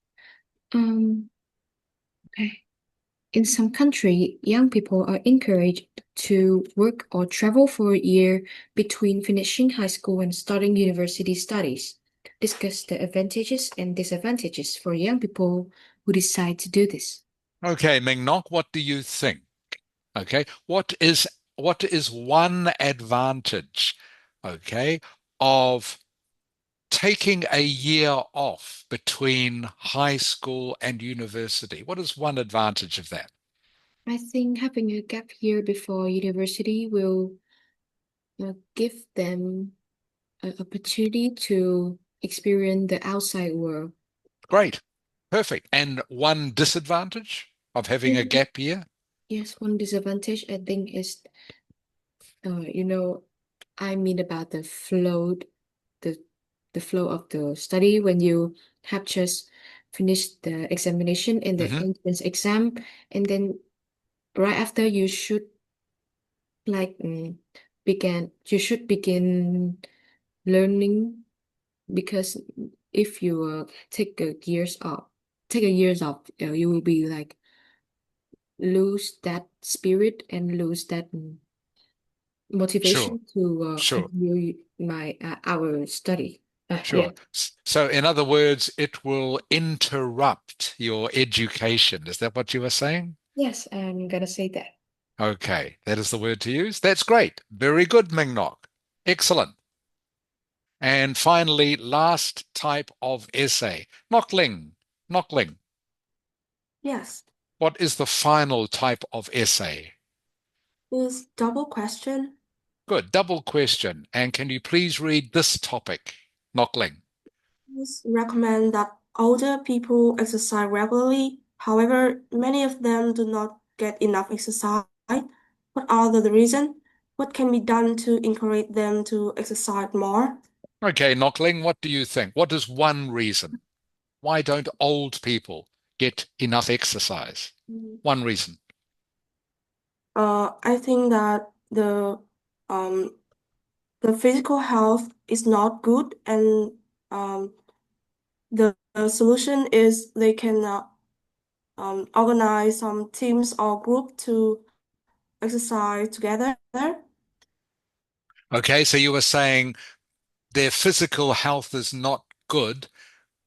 Okay. In some country, young people are encouraged to work or travel for a year between finishing high school and starting university studies. Discuss the advantages and disadvantages for young people who decide to do this. Okay, Ming Nok, what do you think? Okay, what is one advantage, okay, of taking a year off between high school and university? What is one advantage of that? I think having a gap year before university will give them an opportunity to experience the outside world. Great, perfect. And one disadvantage of having a gap year? Yes, one disadvantage I think is, you know, I mean about the the flow of the study when you have just finished the examination and the Hmm. entrance exam, and then right after you should like you should begin learning because if you take a years off, you will be like lose that spirit and lose that Sure, motivation to sure, continue our study. Yeah. sure. So, in other words, it will interrupt your education. Is that what you were saying? Yes, I'm gonna say that. Okay, that is the word to use. That's great. Very good, Ming Nok. Excellent. And finally, last type of essay. Knockling. Knockling. Yes. What is the final type of essay? Is double question. Good. Double question. And can you please read this topic? Knockling. Please recommend that older people exercise regularly. However, many of them do not get enough exercise. What are the reasons? What can be done to encourage them to exercise more? Okay, Knockling, what do you think? What is one reason? Why don't old people get enough exercise? One reason. I think that um the physical health is not good, and the solution is they can organize some teams or group to exercise together. Okay, so you were saying their physical health is not good,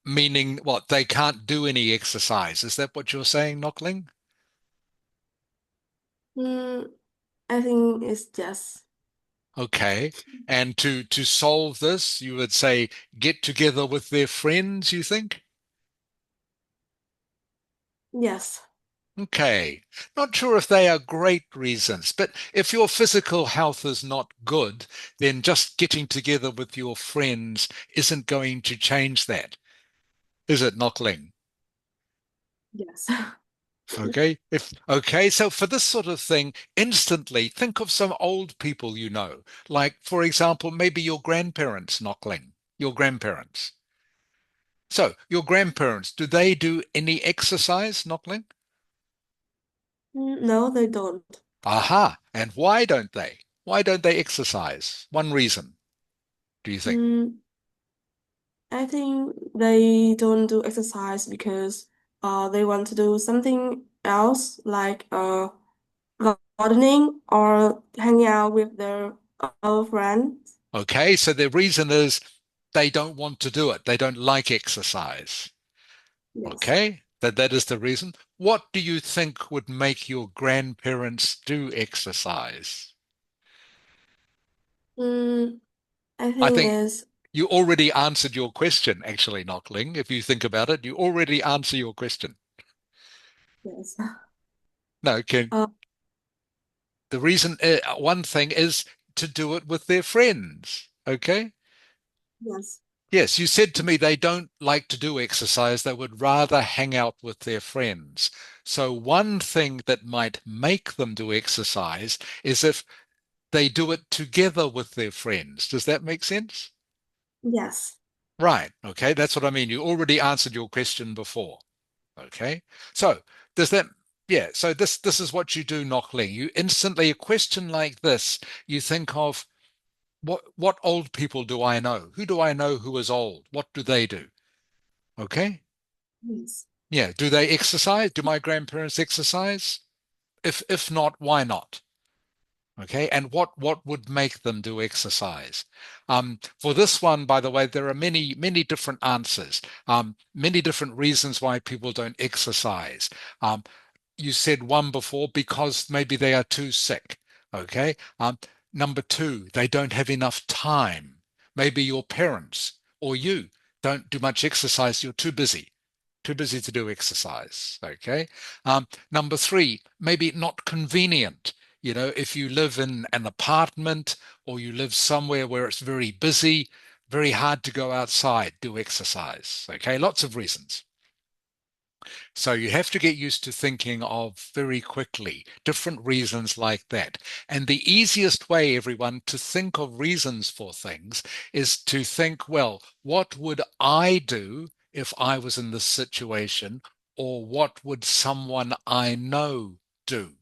meaning what? They can't do any exercise. Is that what you're saying, Knockling? Mm, I think it's just Okay. And to solve this, you would say get together with their friends, you think? yes. Okay. Not sure if they are great reasons, but if your physical health is not good, then just getting together with your friends isn't going to change that, is it, Knockling? Yes. Okay. So for this sort of thing, instantly think of some old people you know. Like, for example, maybe your grandparents, Knockling, your grandparents. So, your grandparents, do they do any exercise, Knockling? No, they don't. Aha. And why don't they? Why don't they exercise? One reason, do you think? Mm, I think they don't do exercise because they want to do something else like gardening or hanging out with their other friends. Okay, so the reason is they don't want to do it. They don't like exercise. Yes. Okay, that is the reason. What do you think would make your grandparents do exercise? Mm, I I think think is you already answered your question, actually, Knockling. If you think about it, you already answer your question. yes. No, Uh, the reason, one thing is to do it with their friends. Okay? Yes. Yes, you said to me they don't like to do exercise. They would rather hang out with their friends. So one thing that might make them do exercise is if they do it together with their friends. Does that make sense? Yes. Right. Okay. That's what I mean. You already answered your question before. Okay. So does that, yeah. So this is what you do, Knockling. You instantly, a question like this, you think of what old people do I know? Who do I know who is old? What do they do? Okay. Yes. Yeah. Do they exercise? Do my grandparents exercise? If not, why not? Okay, and what would make them do exercise? For this one, by the way, there are many different answers, many different reasons why people don't exercise. Um, you said one before, because maybe they are too sick. Okay. Number two, they don't have enough time. Maybe your parents or you don't do much exercise. You're too busy to do exercise. Okay. Number three, maybe not convenient. You know, if you live in an apartment or you live somewhere where it's very busy, very hard to go outside, do exercise. Okay. Lots of reasons. So you have to get used to thinking of very quickly different reasons like that. And the easiest way, everyone, to think of reasons for things is to think, well, what would I do if I was in this situation? Or what would someone I know do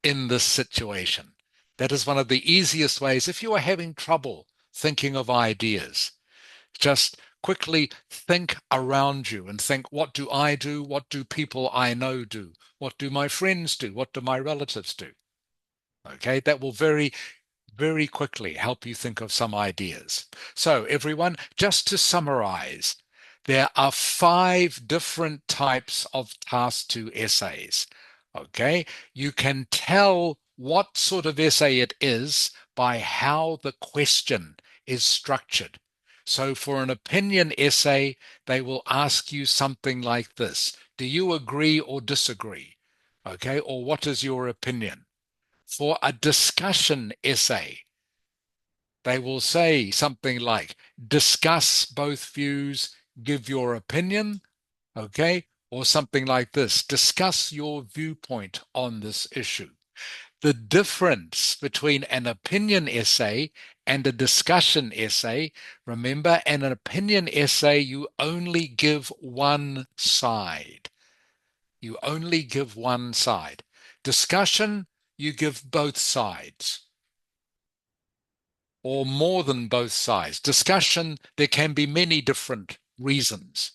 in this situation? That is one of the easiest ways if you are having trouble thinking of ideas. Just quickly think around you and think, what do I do? What do people I know do? What do my friends do? What do my relatives do? Okay, that will very quickly help you think of some ideas. So, everyone, just to summarize, there are 5 different types of task 2 essays. Okay, you can tell what sort of essay it is by how the question is structured. So, for an opinion essay, they will ask you something like this: do you agree or disagree? Okay, or what is your opinion? For a discussion essay, they will say something like, discuss both views, give your opinion, okay? Or something like this, discuss your viewpoint on this issue. The difference between an opinion essay and a discussion essay, remember, in an opinion essay, you only give one side. You only give one side. Discussion, you give both sides, or more than both sides. Discussion, there can be many different reasons.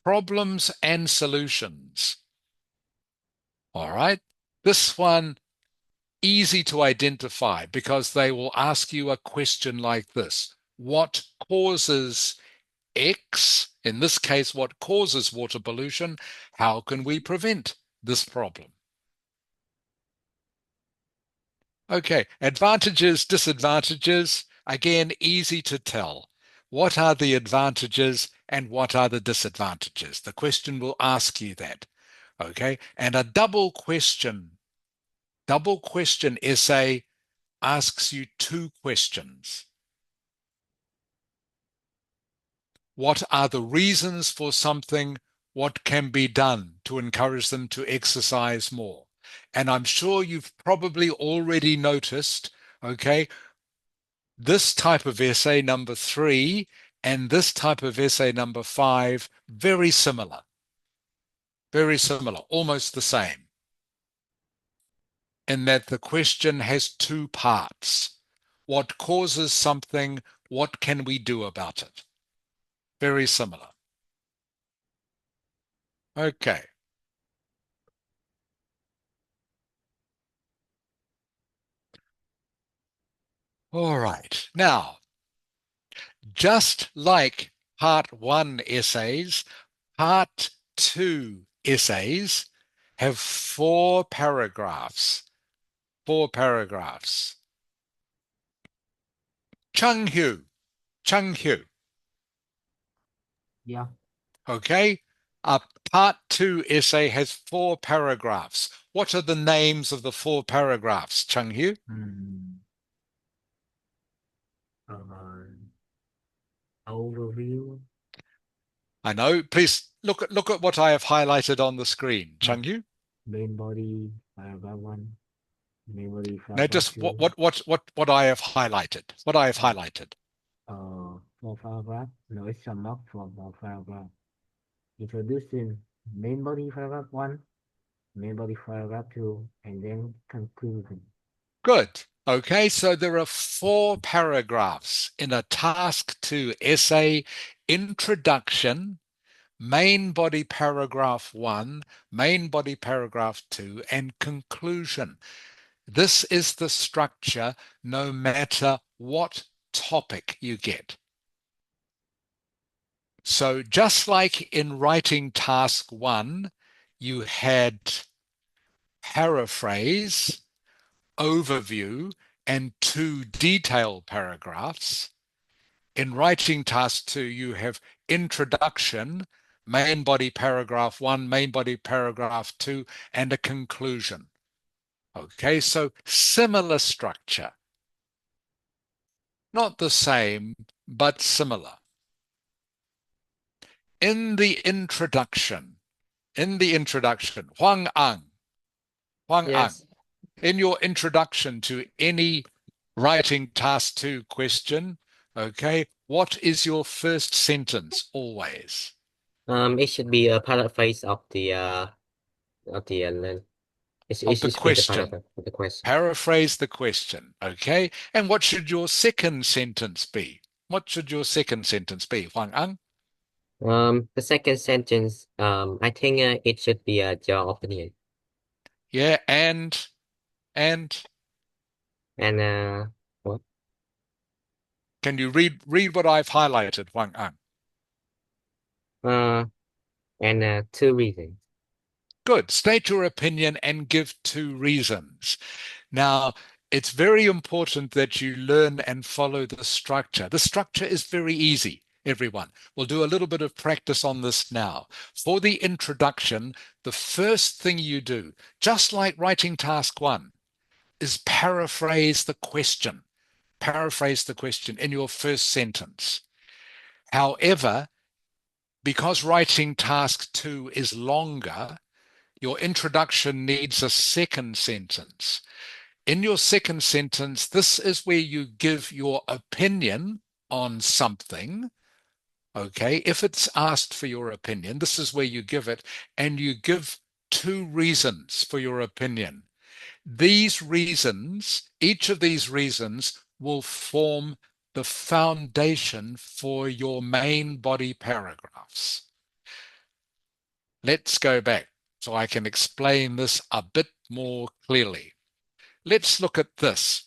Problems and solutions. All right. This one, easy to identify because they will ask you a question like this: what causes X? In this case, what causes water pollution? How can we prevent this problem? Okay, advantages, disadvantages. Again, easy to tell. What are the advantages and what are the disadvantages? The question will ask you that. Okay, and a double question essay asks you 2 questions. What are the reasons for something? What can be done to encourage them to exercise more? And I'm sure you've probably already noticed, okay, this type of essay, number 3, and this type of essay, number 5, very similar, almost the same, in that the question has 2 parts. What causes something? What can we do about it? Very similar. Okay. All right. Now, just like part 1 essays, part 2 essays have 4 paragraphs. 4 paragraphs. Chung Hu. Yeah. Okay. A part 2 essay has 4 paragraphs. What are the names of the 4 paragraphs, Chung Hu? Overview. I know. Please look at what I have highlighted on the screen, Chung Hu. Main body, paragraph 1. Main body, No, paragraph just 2. what I have highlighted. What I have highlighted. 4 paragraph. No, it's sum up from 4 paragraph. Introducing main body, paragraph 1. Main body, paragraph 2. And then conclusion. Good. Okay, so there are 4 paragraphs in a task 2 essay: introduction, main body paragraph 1, main body paragraph 2, and conclusion. This is the structure no matter what topic you get. So just like in writing task 1, you had paraphrase, overview, and 2 detail paragraphs. In writing task 2, you have introduction, main body paragraph 1, main body paragraph 2, and a conclusion. Okay, so similar structure. Not the same, but similar. In the introduction, Huang Ang, Yes. in your introduction to any writing task 2 question, okay, what is your first sentence always? It should be a paraphrase of the it The should be the question. paraphrase of the question. Paraphrase the question, okay? And what should your second sentence be? What should your second sentence be, Huang Ang? The second sentence, I think it should be your opinion. Yeah, and And what? can you read what I've highlighted, Huang Ang? And 2 reasons. Good. State your opinion and give 2 reasons. Now, it's very important that you learn and follow the structure. The structure is very easy, everyone. We'll do a little bit of practice on this now. For the introduction, the first thing you do, just like writing task 1, is paraphrase the question. Paraphrase the question in your first sentence. However, because writing task 2 is longer, your introduction needs a second sentence. In your second sentence, this is where you give your opinion on something. Okay, if it's asked for your opinion, this is where you give it, and you give 2 reasons for your opinion. These reasons, each of these reasons will form the foundation for your main body paragraphs. Let's go back so I can explain this a bit more clearly. Let's look at this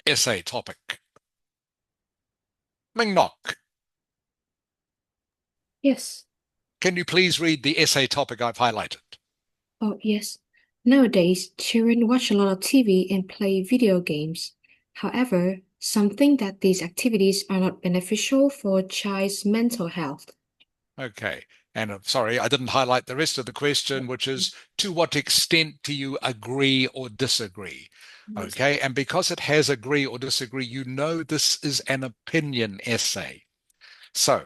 essay topic. Ming Nok, Yes. can you please read the essay topic I've highlighted? Oh, yes. Nowadays, children watch a lot of TV and play video games. However, some think that these activities are not beneficial for a child's mental health. Okay. And sorry, I didn't highlight the rest of the question, which is, to what extent do you agree or disagree? Okay. And because it has agree or disagree, you know this is an opinion essay. So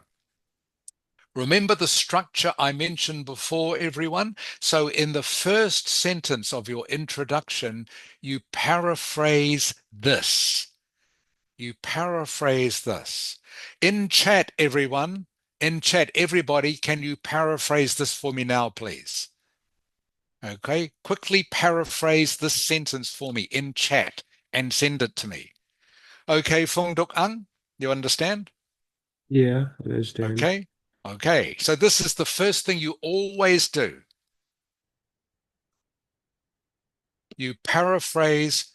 remember the structure I mentioned before, everyone? So in the first sentence of your introduction, you paraphrase this. You paraphrase this. In chat, everyone, in chat, everybody, can you paraphrase this for me now, please? Okay, quickly paraphrase this sentence for me in chat and send it to me. Okay, Fung Duk Ang, you understand? Yeah, I understand. Okay, okay. So this is the first thing you always do. You paraphrase.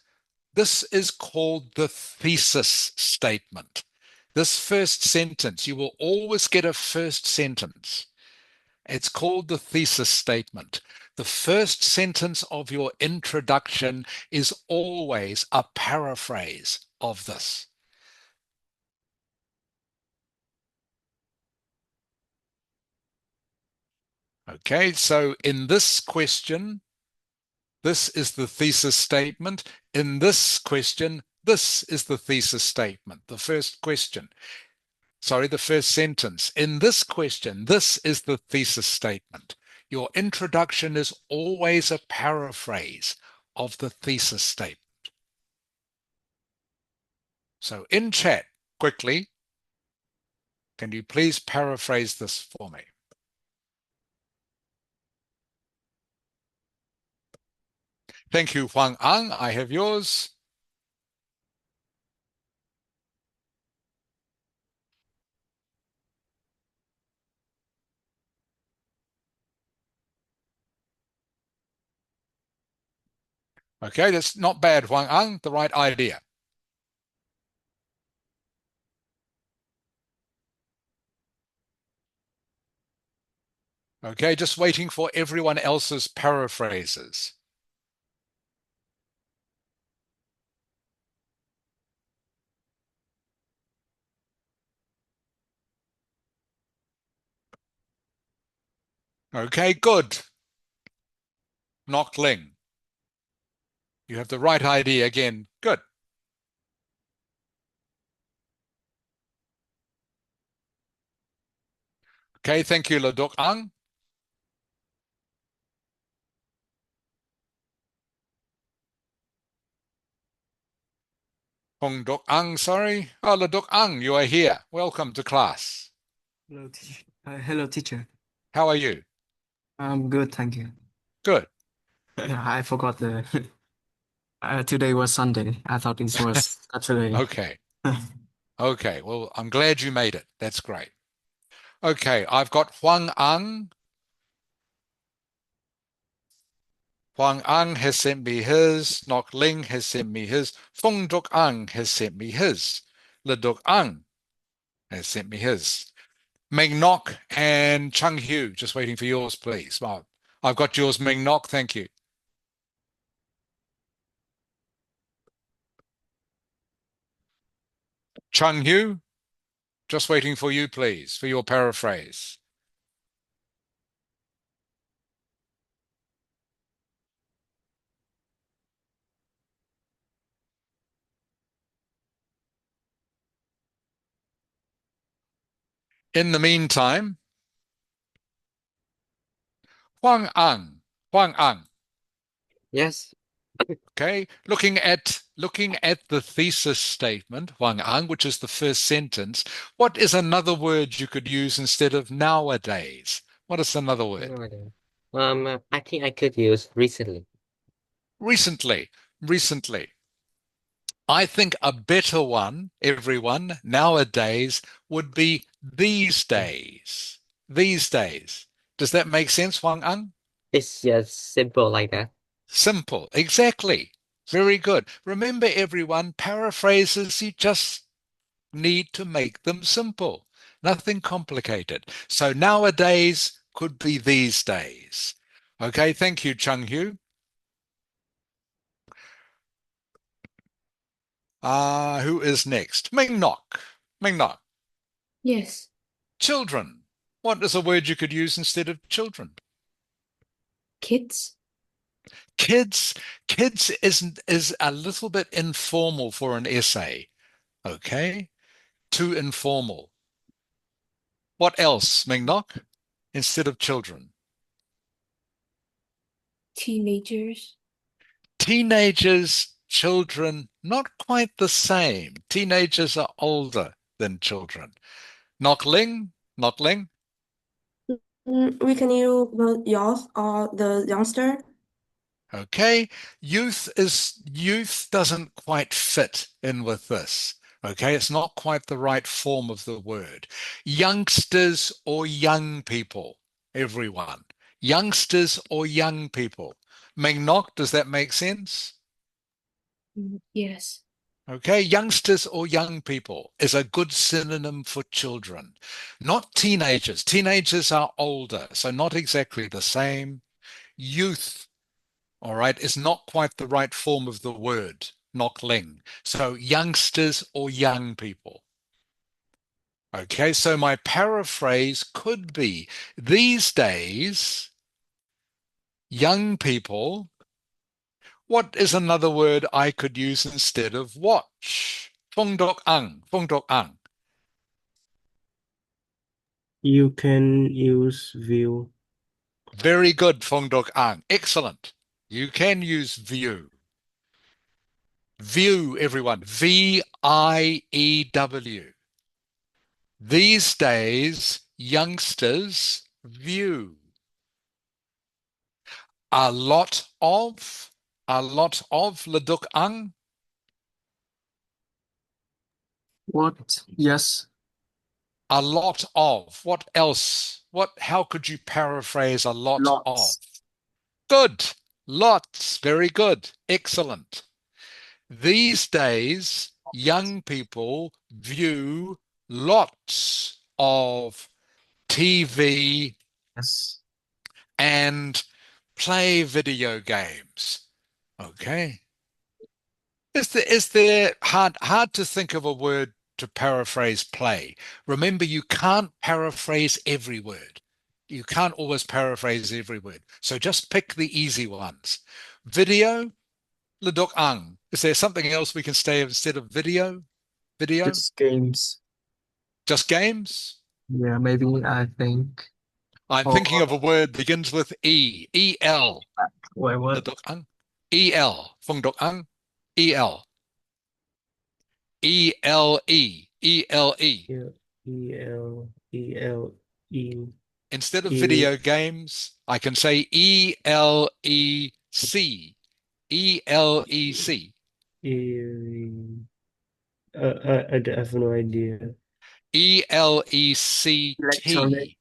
This is called the thesis statement. This first sentence, you will always get a first sentence. It's called the thesis statement. The first sentence of your introduction is always a paraphrase of this. Okay, so in this question, this is the thesis statement. In this question, this is the thesis statement. The first question, sorry, the first sentence. In this question, this is the thesis statement. Your introduction is always a paraphrase of the thesis statement. So in chat, quickly, can you please paraphrase this for me? Thank you, Huang Ang. I have yours. Okay, that's not bad, Huang Ang. The right idea. Okay, just waiting for everyone else's paraphrases. Okay, good. Nok Ling. You have the right idea again. Good. Okay, thank you, Ladok Ang. Hong Dok Ang, sorry. Oh, Ladok Ang, you are here. Welcome to class. Hello, teacher. Hello, teacher. How are you? I'm good, thank you. Good. I forgot the today was Sunday. I thought this was Saturday. Okay. Okay, well, I'm glad you made it. That's great. Okay, I've got Huang Ang. Huang Ang has sent me his. Nok Ling has sent me his. Fong Dok Ang has sent me his. Ladok Ang has sent me his. Meng Nok and Chung Hu, just waiting for yours, please. Well, I've got yours, Meng Nok. Thank you. Chung Hu, just waiting for you, please, for your paraphrase. In the meantime, Huang Ang. Huang Ang. Yes. Okay, looking at the thesis statement, Huang Ang, which is the first sentence, what is another word you could use instead of nowadays? What is another word? I think I could use recently. Recently. I think a better one, everyone, nowadays would be these days. These days. Does that make sense, Huang Ang? It's just simple like that. Simple. Exactly. Very good. Remember, everyone, paraphrases, you just need to make them simple. Nothing complicated. So nowadays could be these days. Okay, thank you, Chung Hu. Who is next? Ming Nok. Ming Nok. Yes. Children. What is a word you could use instead of children? Kids. Kids. Kids is a little bit informal for an essay. Okay? Too informal. What else, Ming Nok, instead of children? Teenagers. Teenagers, children, not quite the same. Teenagers are older than children. Nok Ling. Nok Ling. We can use the youth or the youngster. Okay, youth doesn't quite fit in with this. Okay, it's not quite the right form of the word. Youngsters or young people, everyone. Youngsters or young people. Meng Nok, does that make sense? Yes. Okay, youngsters or young people is a good synonym for children, not teenagers. Teenagers are older, so not exactly the same. Youth, all right, is not quite the right form of the word, Nok Ling. So youngsters or young people. Okay, so my paraphrase could be, these days, young people, what is another word I could use instead of watch? Fong ang, ang. You can use view. Very good, Fong ang. Excellent. You can use view. View, everyone. V-I-E-W. These days, youngsters view. A lot of leduk ang. What? Yes. A lot of. What else? How could you paraphrase a lot of? Lots. Good. Lots. Very good. Excellent. These days, young people view lots of TV Yes. and play video games. Okay. Is there hard to think of a word to paraphrase play? Remember, you can't paraphrase every word. You can't always paraphrase every word. So just pick the easy ones. Video, ledok ang. Is there something else we can say instead of video? Video? Just games. Just games? Yeah, maybe I think. I'm Or thinking of a word begins with E. E-L. wait, what? Ledok ang. E-L. Fung dok ang. E-L. E-L-E. E-L-E. E-L-E-L-E. Instead of E. video games, I can say E-L-E-C. E-L-E-C. E. I have no idea. Electronic. E-L-E-C-T.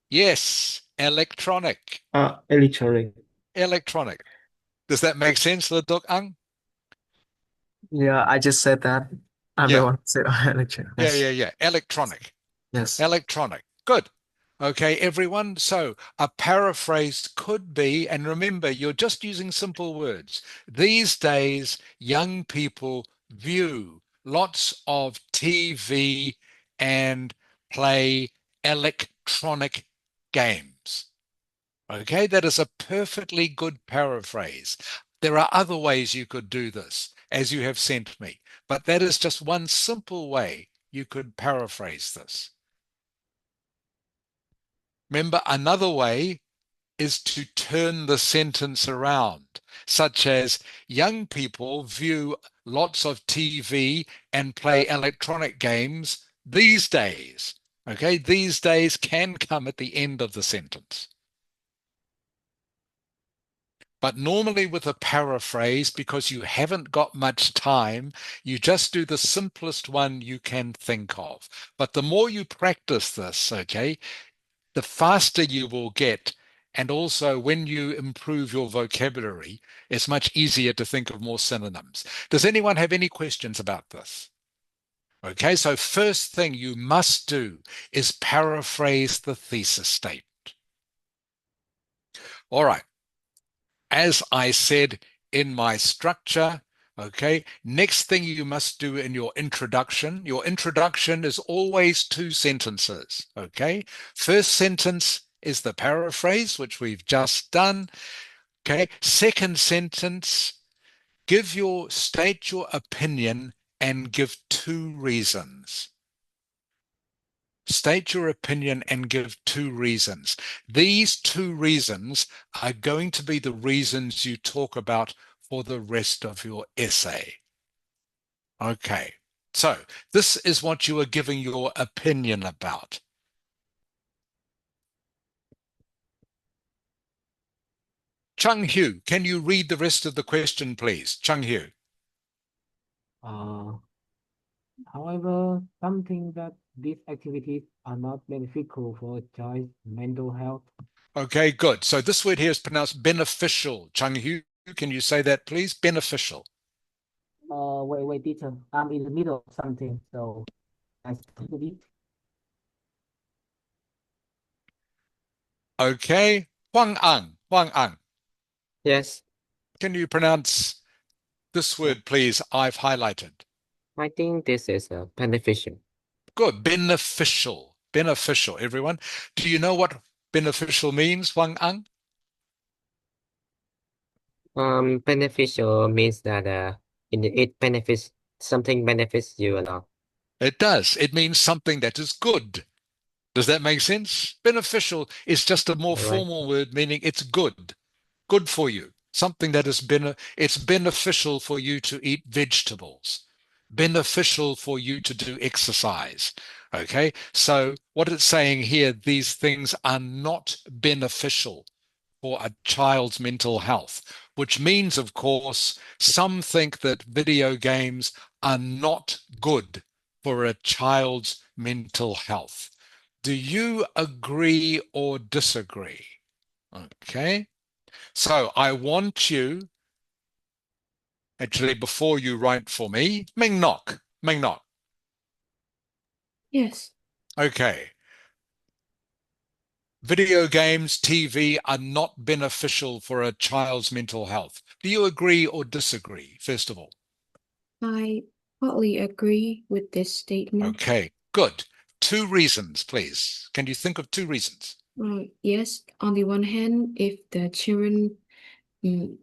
Yes, electronic. Electronic. Electronic. Does that make sense, Ledok Ang? Yeah, I just said that. I'm the Yeah, one who said electronic. yeah. Electronic. Yes. Electronic. Good. Okay, everyone. So a paraphrase could be, and remember, you're just using simple words. These days, young people view lots of TV and play electronic games. Okay, that is a perfectly good paraphrase. There are other ways you could do this, as you have sent me, but that is just one simple way you could paraphrase this. Remember, another way is to turn the sentence around, such as young people view lots of TV and play electronic games these days. Okay, these days can come at the end of the sentence. But normally with a paraphrase, because you haven't got much time, you just do the simplest one you can think of. But the more you practice this, okay, the faster you will get. And also, when you improve your vocabulary, it's much easier to think of more synonyms. Does anyone have any questions about this? Okay, so first thing you must do is paraphrase the thesis statement. All right. As I said in my structure, okay, next thing you must do in your introduction is always 2 sentences, okay? First sentence is the paraphrase, which we've just done, okay? Second sentence, state your opinion and give 2 reasons. State your opinion and give 2 reasons. These 2 reasons are going to be the reasons you talk about for the rest of your essay. Okay, so this is what you are giving your opinion about. Chung Hu, can you read the rest of the question, please? Chung Hu. Uh, However, something that these activities are not beneficial for a child's mental health. Okay, good. So this word here is pronounced beneficial. Chung Hu, can you say that, please? Beneficial. Wait, teacher. I'm in the middle of something, so I skip a bit. Okay. Huang Ang. Yes, Can you pronounce this yeah. word, please? I've highlighted. I think this is beneficial. Good. Beneficial. Beneficial, everyone. Do you know what beneficial means, Wang Ang? Beneficial means that it benefits something benefits you a lot. It does. It means something that is good. Does that make sense? Beneficial is just a more All right. formal word meaning it's good. Good for you. Something that is it's beneficial for you to eat vegetables. Beneficial for you to do exercise. Okay? So what it's saying here, these things are not beneficial for a child's mental health, which means, of course, some think that video games are not good for a child's mental health. Do you agree or disagree? Okay. So I want you, actually, before you write for me, Ming Nok. Ming Nok. Yes, Okay. Video games, TV are not beneficial for a child's mental health. Do you agree or disagree, first of all? I partly agree with this statement. Okay, good. Two reasons, please. Can you think of two reasons? Yes, on the one hand, if the children, mm,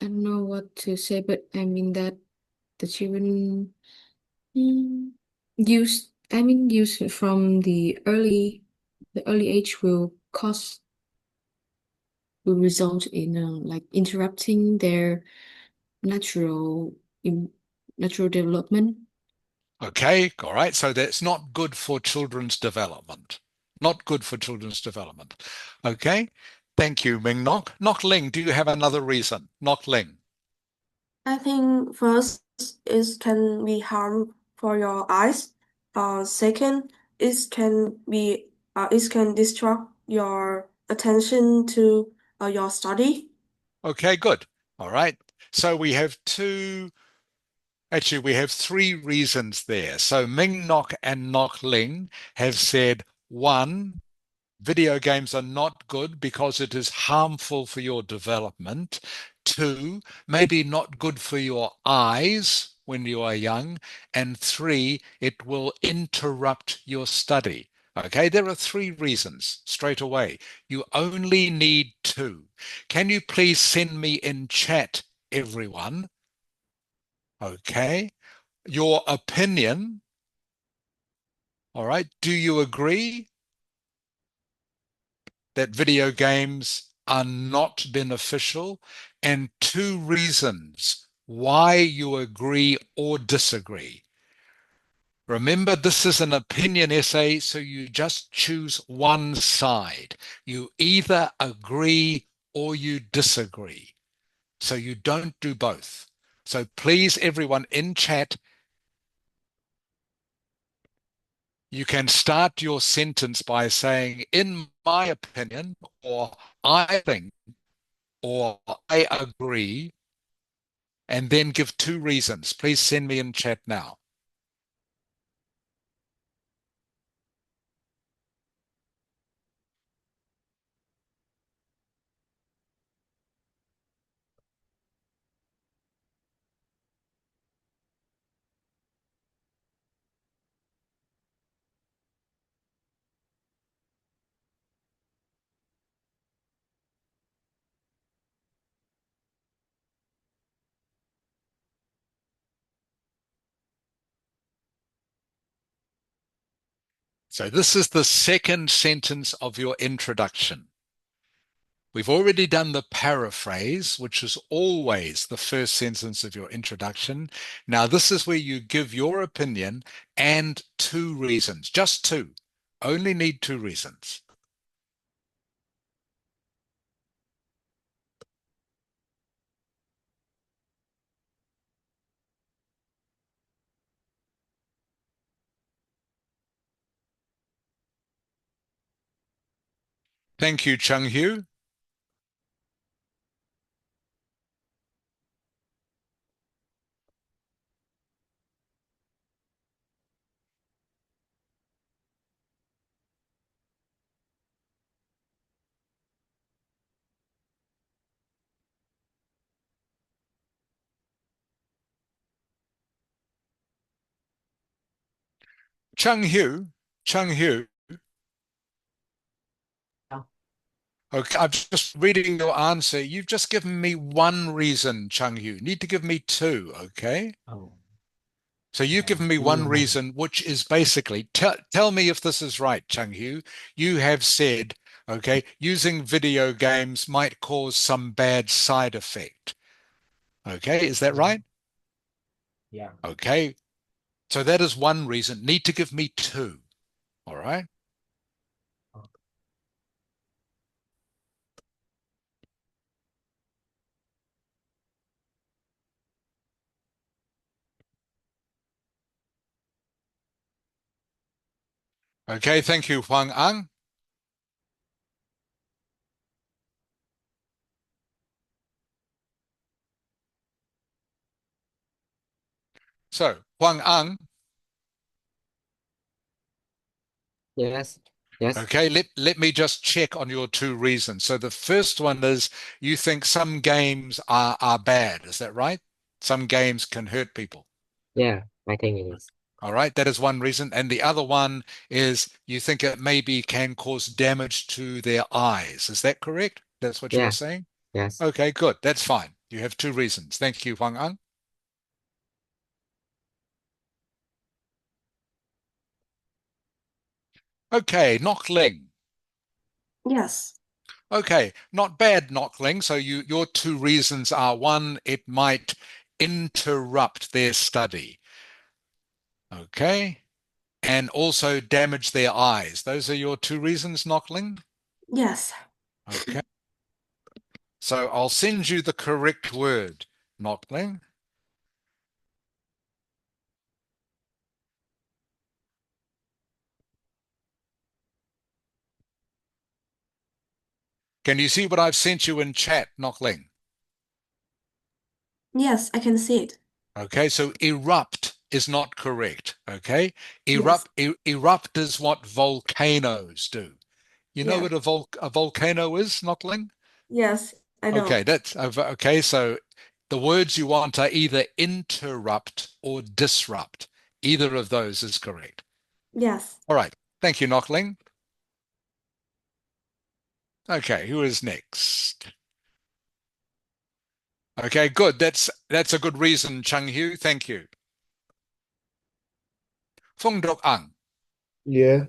I don't know what to say, but I mean that the children mm, use from the early age will result in like interrupting their natural in natural development. Okay, all right. So that's not good for children's development. Not good for children's development. Okay. Thank you, Ming Nok. Nok Ling, do you have another reason? Nok Ling. I think first it can be harm for your eyes. Second, it can distract your attention to your study. Okay, good. All right. So we have three reasons there. So Ming Nok and Nok Ling have said one, video games are not good because it is harmful for your development. Two, maybe not good for your eyes when you are young. And three, it will interrupt your study. Okay, there are three reasons straight away. You only need two. Can you please send me in chat, everyone? Okay, your opinion. All right, do you agree that video games are not beneficial, and two reasons why you agree or disagree? Remember, this is an opinion essay, so you just choose one side. You either agree or you disagree. So you don't do both. So please, everyone in chat, you can start your sentence by saying, in my opinion, or I think, or I agree, and then give two reasons. Please send me in chat now. So this is the second sentence of your introduction. We've already done the paraphrase, which is always the first sentence of your introduction. Now, this is where you give your opinion and two reasons, just two. Only need two reasons. Thank you, Chung Hu. Chung Hu, Chung Hu. Okay, I'm just reading your answer. You've just given me one reason, Chung Hu. Need to give me two, okay? Oh, So you've given me one reason, which is basically, tell me if this is right, Chung Hu. You have said, okay, using video games might cause some bad side effect. Okay, is that right? yeah. Okay, so that is one reason. Need to give me two, all right? Okay, thank you, Huang Ang. So, Huang Ang, Yes. Yes. okay, let me just check on your two reasons. So the first one is you think some games are bad. Is that right? Some games can hurt people. Yeah, I think it is. All right, that is one reason. And the other one is you think it maybe can cause damage to their eyes. Is that correct? That's what you were Yeah. saying? Yes. Okay, good. That's fine. You have two reasons. Thank you, Huang Ang. Okay, Nok Ling. Yes. Okay, not bad, Knockling. So your two reasons are one, it might interrupt their study. Okay, and also damage their eyes. Those are your two reasons, Knockling. Yes. Okay, so I'll send you the correct word, Knockling. Can you see what I've sent you in chat, Knockling? Yes, I can see it. Okay, so erupt is not correct. Okay, Yes. erupt is what volcanoes do. You know Yeah. what a volcano is, Knockling? Yes, I Okay, know. that's okay. So the words you want are either interrupt or disrupt. Either of those is correct. Yes. All right. Thank you, Knockling. Okay, who is next? Okay, good. That's a good reason, Chung Hu. Thank you. Fung Dok Ang. Yeah.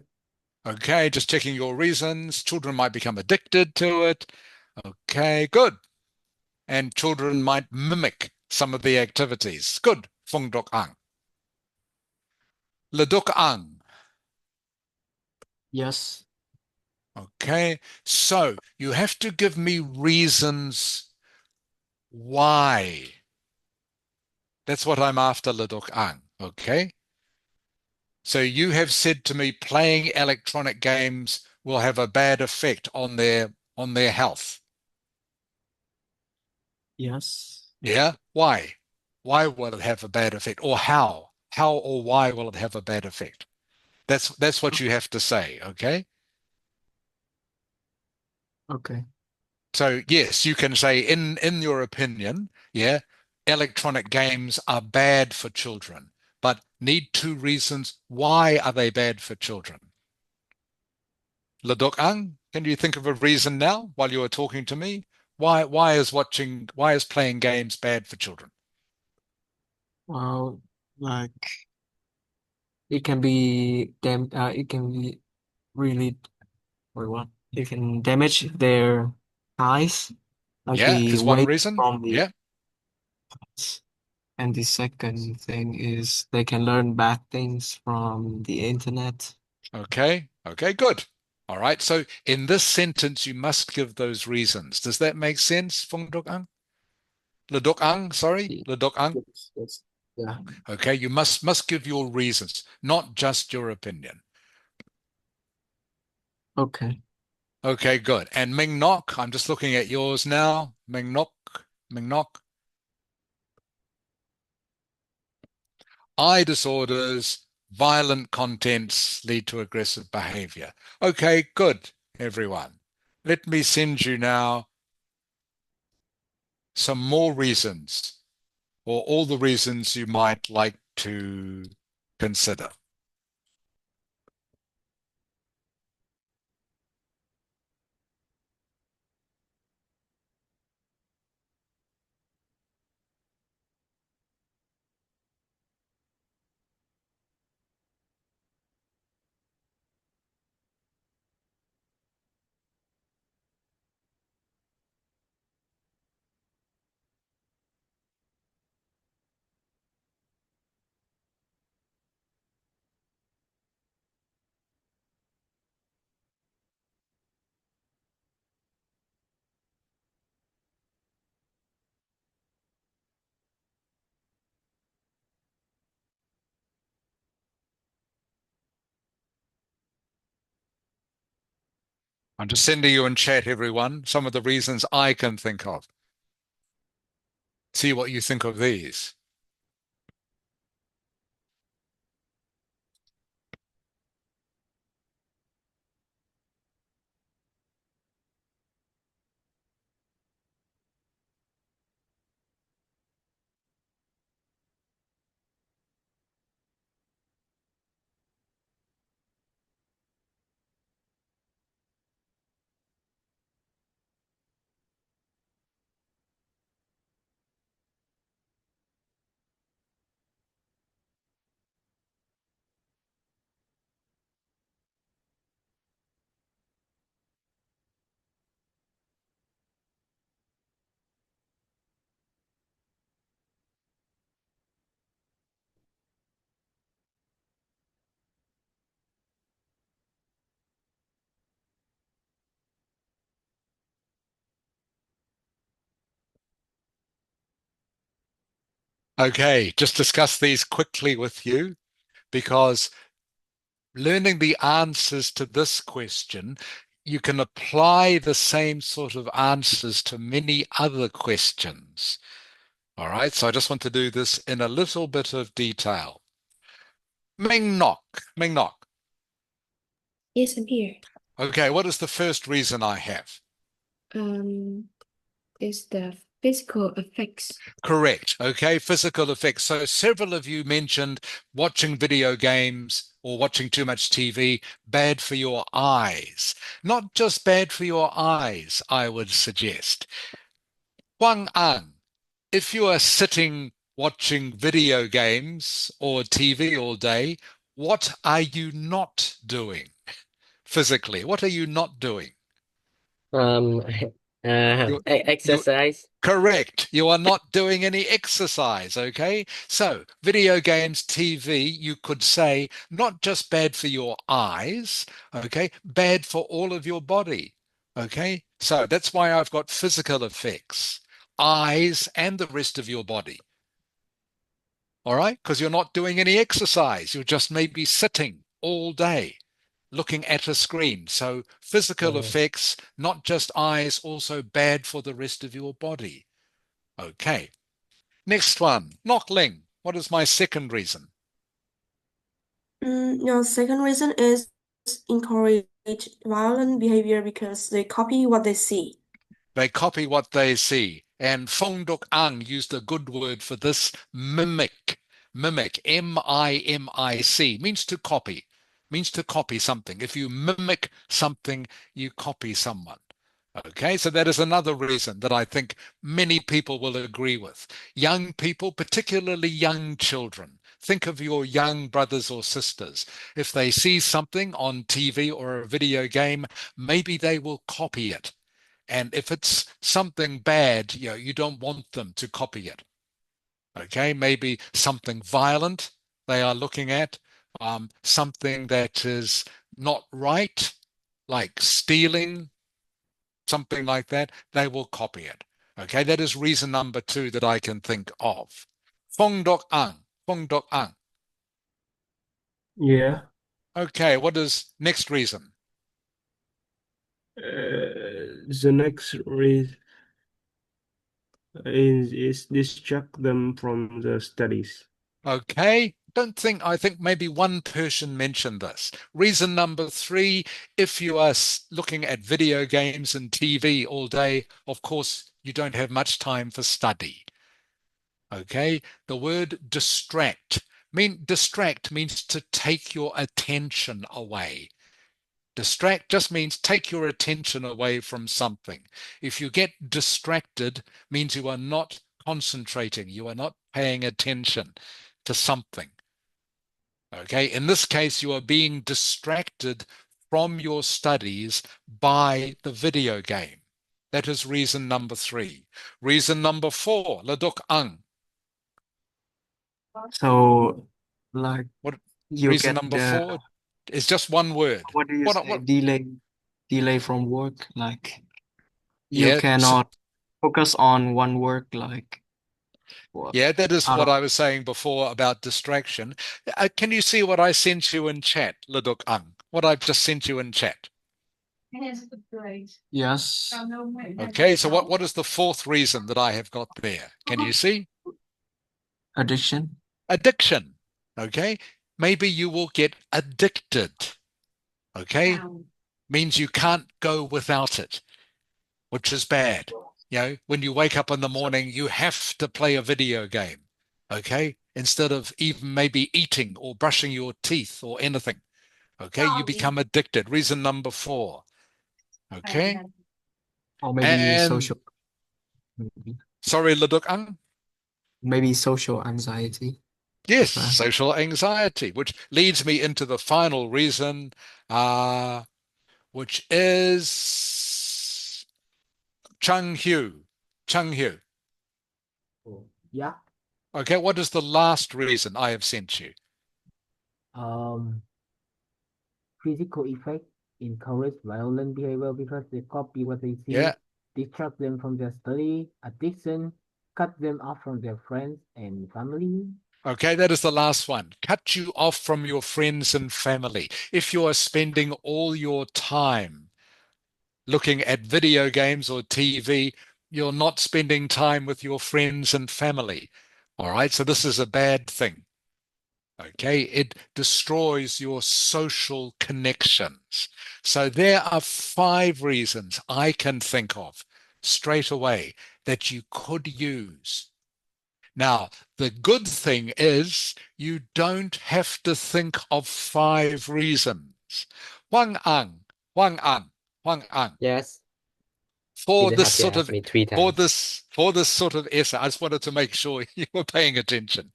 Okay, just checking your reasons. Children might become addicted to it. Okay, good. And children might mimic some of the activities. Good, Fung Dok Ang. Leduk Ang. Yes. Okay, so you have to give me reasons why. That's what I'm after, Ledok Ang. Okay, so you have said to me playing electronic games will have a bad effect on their health. Yes. Yeah, why? Why will it have a bad effect, or how? How or why will it have a bad effect? That's what you have to say. Okay. Okay. So yes, you can say in your opinion, yeah, electronic games are bad for children, but need two reasons why are they bad for children? Ledok Ang, can you think of a reason now while you are talking to me? Why is playing games bad for children? Well, like it can be it can be really or what? It can damage their eyes, like Yeah, the is one weight reason. from the Yeah. eyes. And the second thing is they can learn bad things from the internet. Okay. Okay, good. All right. So in this sentence, you must give those reasons. Does that make sense, Fung Dok Ang? Ledok Ang, sorry, Ledok Ang. Yes, yes. Yeah. Okay, you must give your reasons, not just your opinion. Okay. Okay, good. And Ming Nok, I'm just looking at yours now. Ming Nok, Ming Nok. Eye disorders, violent contents lead to aggressive behavior. Okay, good, everyone. Let me send you now some more reasons, or all the reasons you might like to consider. I'm just sending you in chat, everyone, some of the reasons I can think of. See what you think of these. Okay, just discuss these quickly with you because learning the answers to this question, you can apply the same sort of answers to many other questions. All right, so I just want to do this in a little bit of detail. Ming Nok, Ming Nok. Yes, I'm here. Okay, what is the first reason I have? Is the physical effects. Correct. Okay, physical effects. So several of you mentioned watching video games or watching too much TV, bad for your eyes. Not just bad for your eyes, I would suggest. Huang An, if you are sitting watching video games or TV all day, what are you not doing physically? What are you not doing? Um, You, you, exercise. correct. You are not doing any exercise, okay? So, video games, TV, you could say, not just bad for your eyes, okay? Bad for all of your body, okay? So that's why I've got physical effects, eyes and the rest of your body, all right? Because you're not doing any exercise. You're just maybe sitting all day looking at a screen. So physical Uh, effects, not just eyes, also bad for the rest of your body. Okay. Next one, Knockling. What is my second reason? Your second reason is encourage violent behavior because they copy what they see. They copy what they see. And Fong Duk Ang used a good word for this, mimic. Mimic, M-I-M-I-C, means to copy, means to copy something. If you mimic something, you copy someone. Okay, so that is another reason that I think many people will agree with. Young people, particularly young children, think of your young brothers or sisters. If they see something on TV or a video game, maybe they will copy it. And if it's something bad, you don't want them to copy it. Okay, maybe something violent they are looking at, something that is not right, like stealing, something like that, they will copy it. Okay, that is reason number two that I can think of. Fong Dok Ang, Fong Dok Ang. Yeah. Okay, what is next reason? The next reason is distract them from the studies. Okay, I think maybe one person mentioned this. Reason number three, if you are looking at video games and TV all day, of course, you don't have much time for study. Okay, the word distract means to take your attention away. Distract just means take your attention away from something. If you get distracted, means you are not concentrating, you are not paying attention to something. Okay, in this case, you are being distracted from your studies by the video game. That is reason number three. Reason number four, Laduk Ang. So, like, What you reason get number the, four is just one word. what do you say, What delay from work. Like, you yeah, so, cannot focus on one work, like, what? yeah, that is I what don't, I was saying before about distraction. Can you see what I sent you in chat, Laduk Ang? What I've just sent you in chat. Yes. Okay, so what is the fourth reason that I have got there? Can you see? Addiction. Addiction. Okay, maybe you will get addicted. Okay, means you can't go without it, which is bad. You know, when you wake up in the morning, you have to play a video game. Okay, instead of even maybe eating or brushing your teeth or anything. Okay, you become addicted. Reason number four. Okay, Or maybe and social. Maybe, sorry, Leduk Ang. maybe social anxiety Yes, as well. social anxiety, which leads me into the final reason, uh, which is Chung Hu. Chung Hu. Yeah. Okay, what is the last reason I have sent you? Um, Physical effect encourage violent behavior because they copy what they see, Yeah, distract them from their study, addiction, cut them off from their friends and family. okay, that is the last one. Cut you off from your friends and family. If you are spending all your time looking at video games or TV, you're not spending time with your friends and family. All right, so this is a bad thing. Okay, it destroys your social connections. So there are five reasons I can think of straight away that you could use. Now, the good thing is you don't have to think of five reasons. Huang Ang, Huang Ang, Huang Ang. Yes, you For don't this have to sort ask of me three for times. this sort of essay, I just wanted to make sure you were paying attention.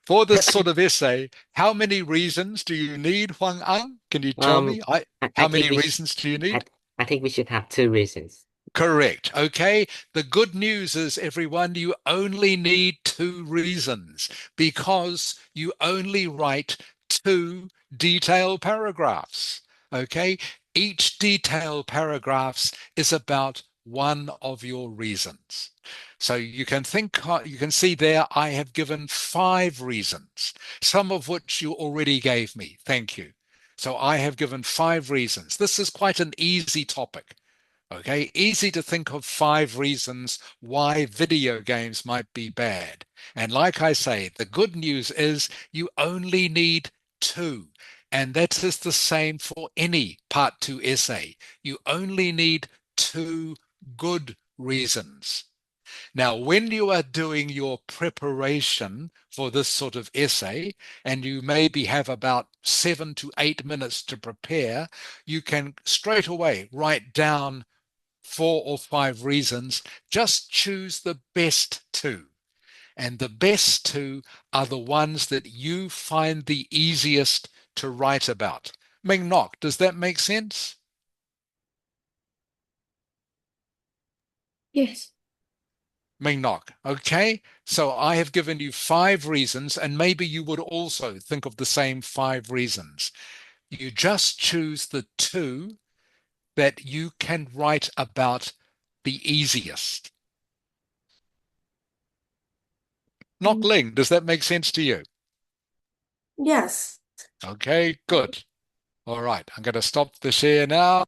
For this sort of essay, how many reasons do you need, Huang Ang? Can you tell Um, me? I How think many we sh reasons do you I need? I think we should have two reasons. Correct. Okay. The good news is, everyone, you only need two reasons because you only write two detailed paragraphs. Okay. Each detailed paragraphs is about one of your reasons. So you can you can see there, I have given five reasons, some of which you already gave me. Thank you. So I have given five reasons. This is quite an easy topic. Okay, easy to think of five reasons why video games might be bad. And like I say, the good news is you only need two. And that is the same for any part two essay. You only need two good reasons. Now, when you are doing your preparation for this sort of essay, and you maybe have about 7 to 8 minutes to prepare, you can straight away write down four or five reasons. Just choose the best two. And the best two are the ones that you find the easiest to write about. Ming Nok, does that make sense? Yes. Ming Nok, okay? So I have given you five reasons, and maybe you would also think of the same five reasons. You just choose the two that you can write about the easiest. Nok Ling, does that make sense to you? Yes. Okay, good. All right, I'm going to stop the share now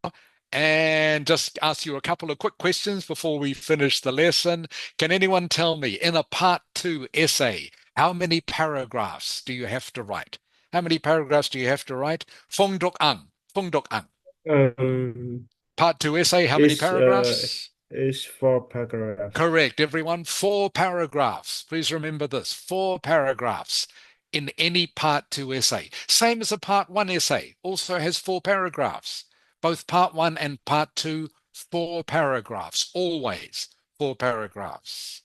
and just ask you a couple of quick questions before we finish the lesson. Can anyone tell me, in a part two essay, how many paragraphs do you have to write? How many paragraphs do you have to write? Fong Dok Ang. Fong Dok Ang. Um, Part two essay, how many is paragraphs? is four paragraphs. Correct, everyone. Four paragraphs. Please remember this. Four paragraphs in any part two essay. Same as a part one essay, also has four paragraphs. Both part one and part two, four paragraphs. Always four paragraphs.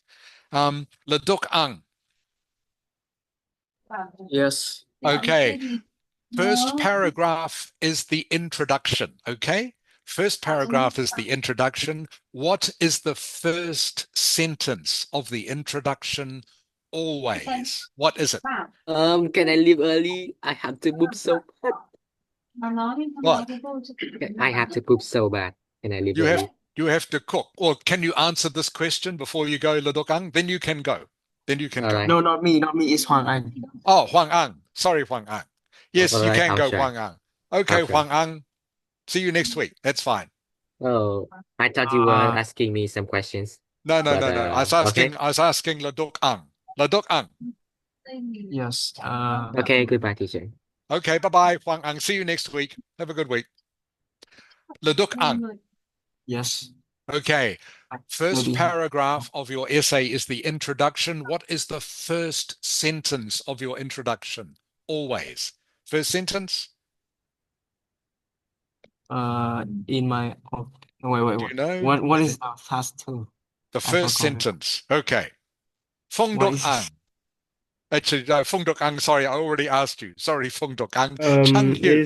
Leduk Ang. Yes. Okay. First paragraph is the introduction. Okay. First paragraph is the introduction. What is the first sentence of the introduction always? What is it? Can I leave early? I have to poop so bad. What? I have to poop so bad. Can I leave You have early? you have to cook. Or can you answer this question before you go, Ledokang? Then you can go. Then you can All go. right. No, not me. Not me. It's Huang An. Oh, Huang Ang. Sorry, Huang Ang. All Yes, you right. can I'll go, try. Huang Ang. I'll Okay, try. Huang Ang. See you next week. That's fine. Oh, I thought you were asking me some questions. No. But I was okay. asking Ladok Ang. Ladok Ang. Yes. Okay, goodbye, teacher. Okay, bye-bye, Huang Ang. See you next week. Have a good week. Ladok Ang. Yes. Okay. First Maybe. paragraph of your essay is the introduction. What is the first sentence of your introduction? Always. First sentence? In my wait. Do you know? What is the fast two? The I first forgot it. sentence. Okay. Fong What Dok is Ang. Actually, no, Fong Dok Ang, sorry, I already asked you. Sorry, Fong Dok Ang. Chang Hu.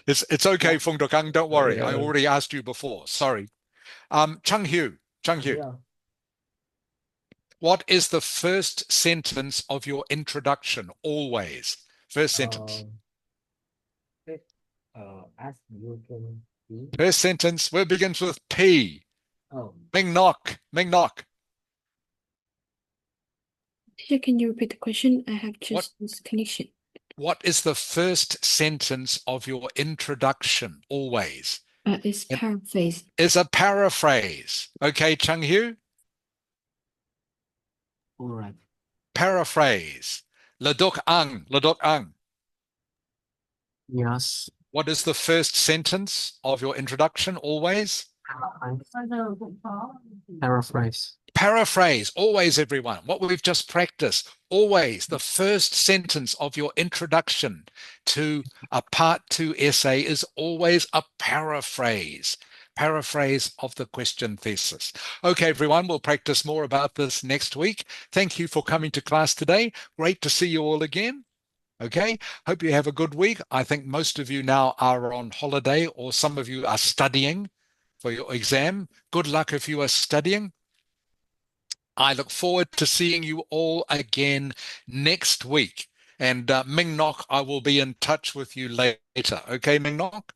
It's okay, Fong Dok Ang, don't worry. I already asked you before. Sorry. Chang Hu. What is the first sentence of your introduction? Always. First sentence. As you can see. First sentence. Word begins with P. Oh. Ming Nok. Teacher, can you repeat the question? I have just this connection. What is the first sentence of your introduction? Always. It's paraphrase. Is a paraphrase. Okay, Chang Hu? All right. Paraphrase. Ladok Ang. Yes. What is the first sentence of your introduction? Always. Paraphrase. Paraphrase. Always, everyone. What we've just practiced. Always. The first sentence of your introduction to a part 2 essay is always a paraphrase. Paraphrase of the question thesis. Okay, everyone, we'll practice more about this next week. Thank you for coming to class today. Great to see you all again. Okay, hope you have a good week. I think most of you now are on holiday, or some of you are studying for your exam. Good luck if you are studying. I look forward to seeing you all again next week. And Ming Nok, I will be in touch with you later. Okay, Ming Nok?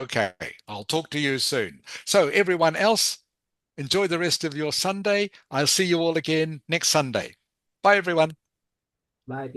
Okay, I'll talk to you soon. So everyone else, enjoy the rest of your Sunday. I'll see you all again next Sunday. Bye, everyone. Bye.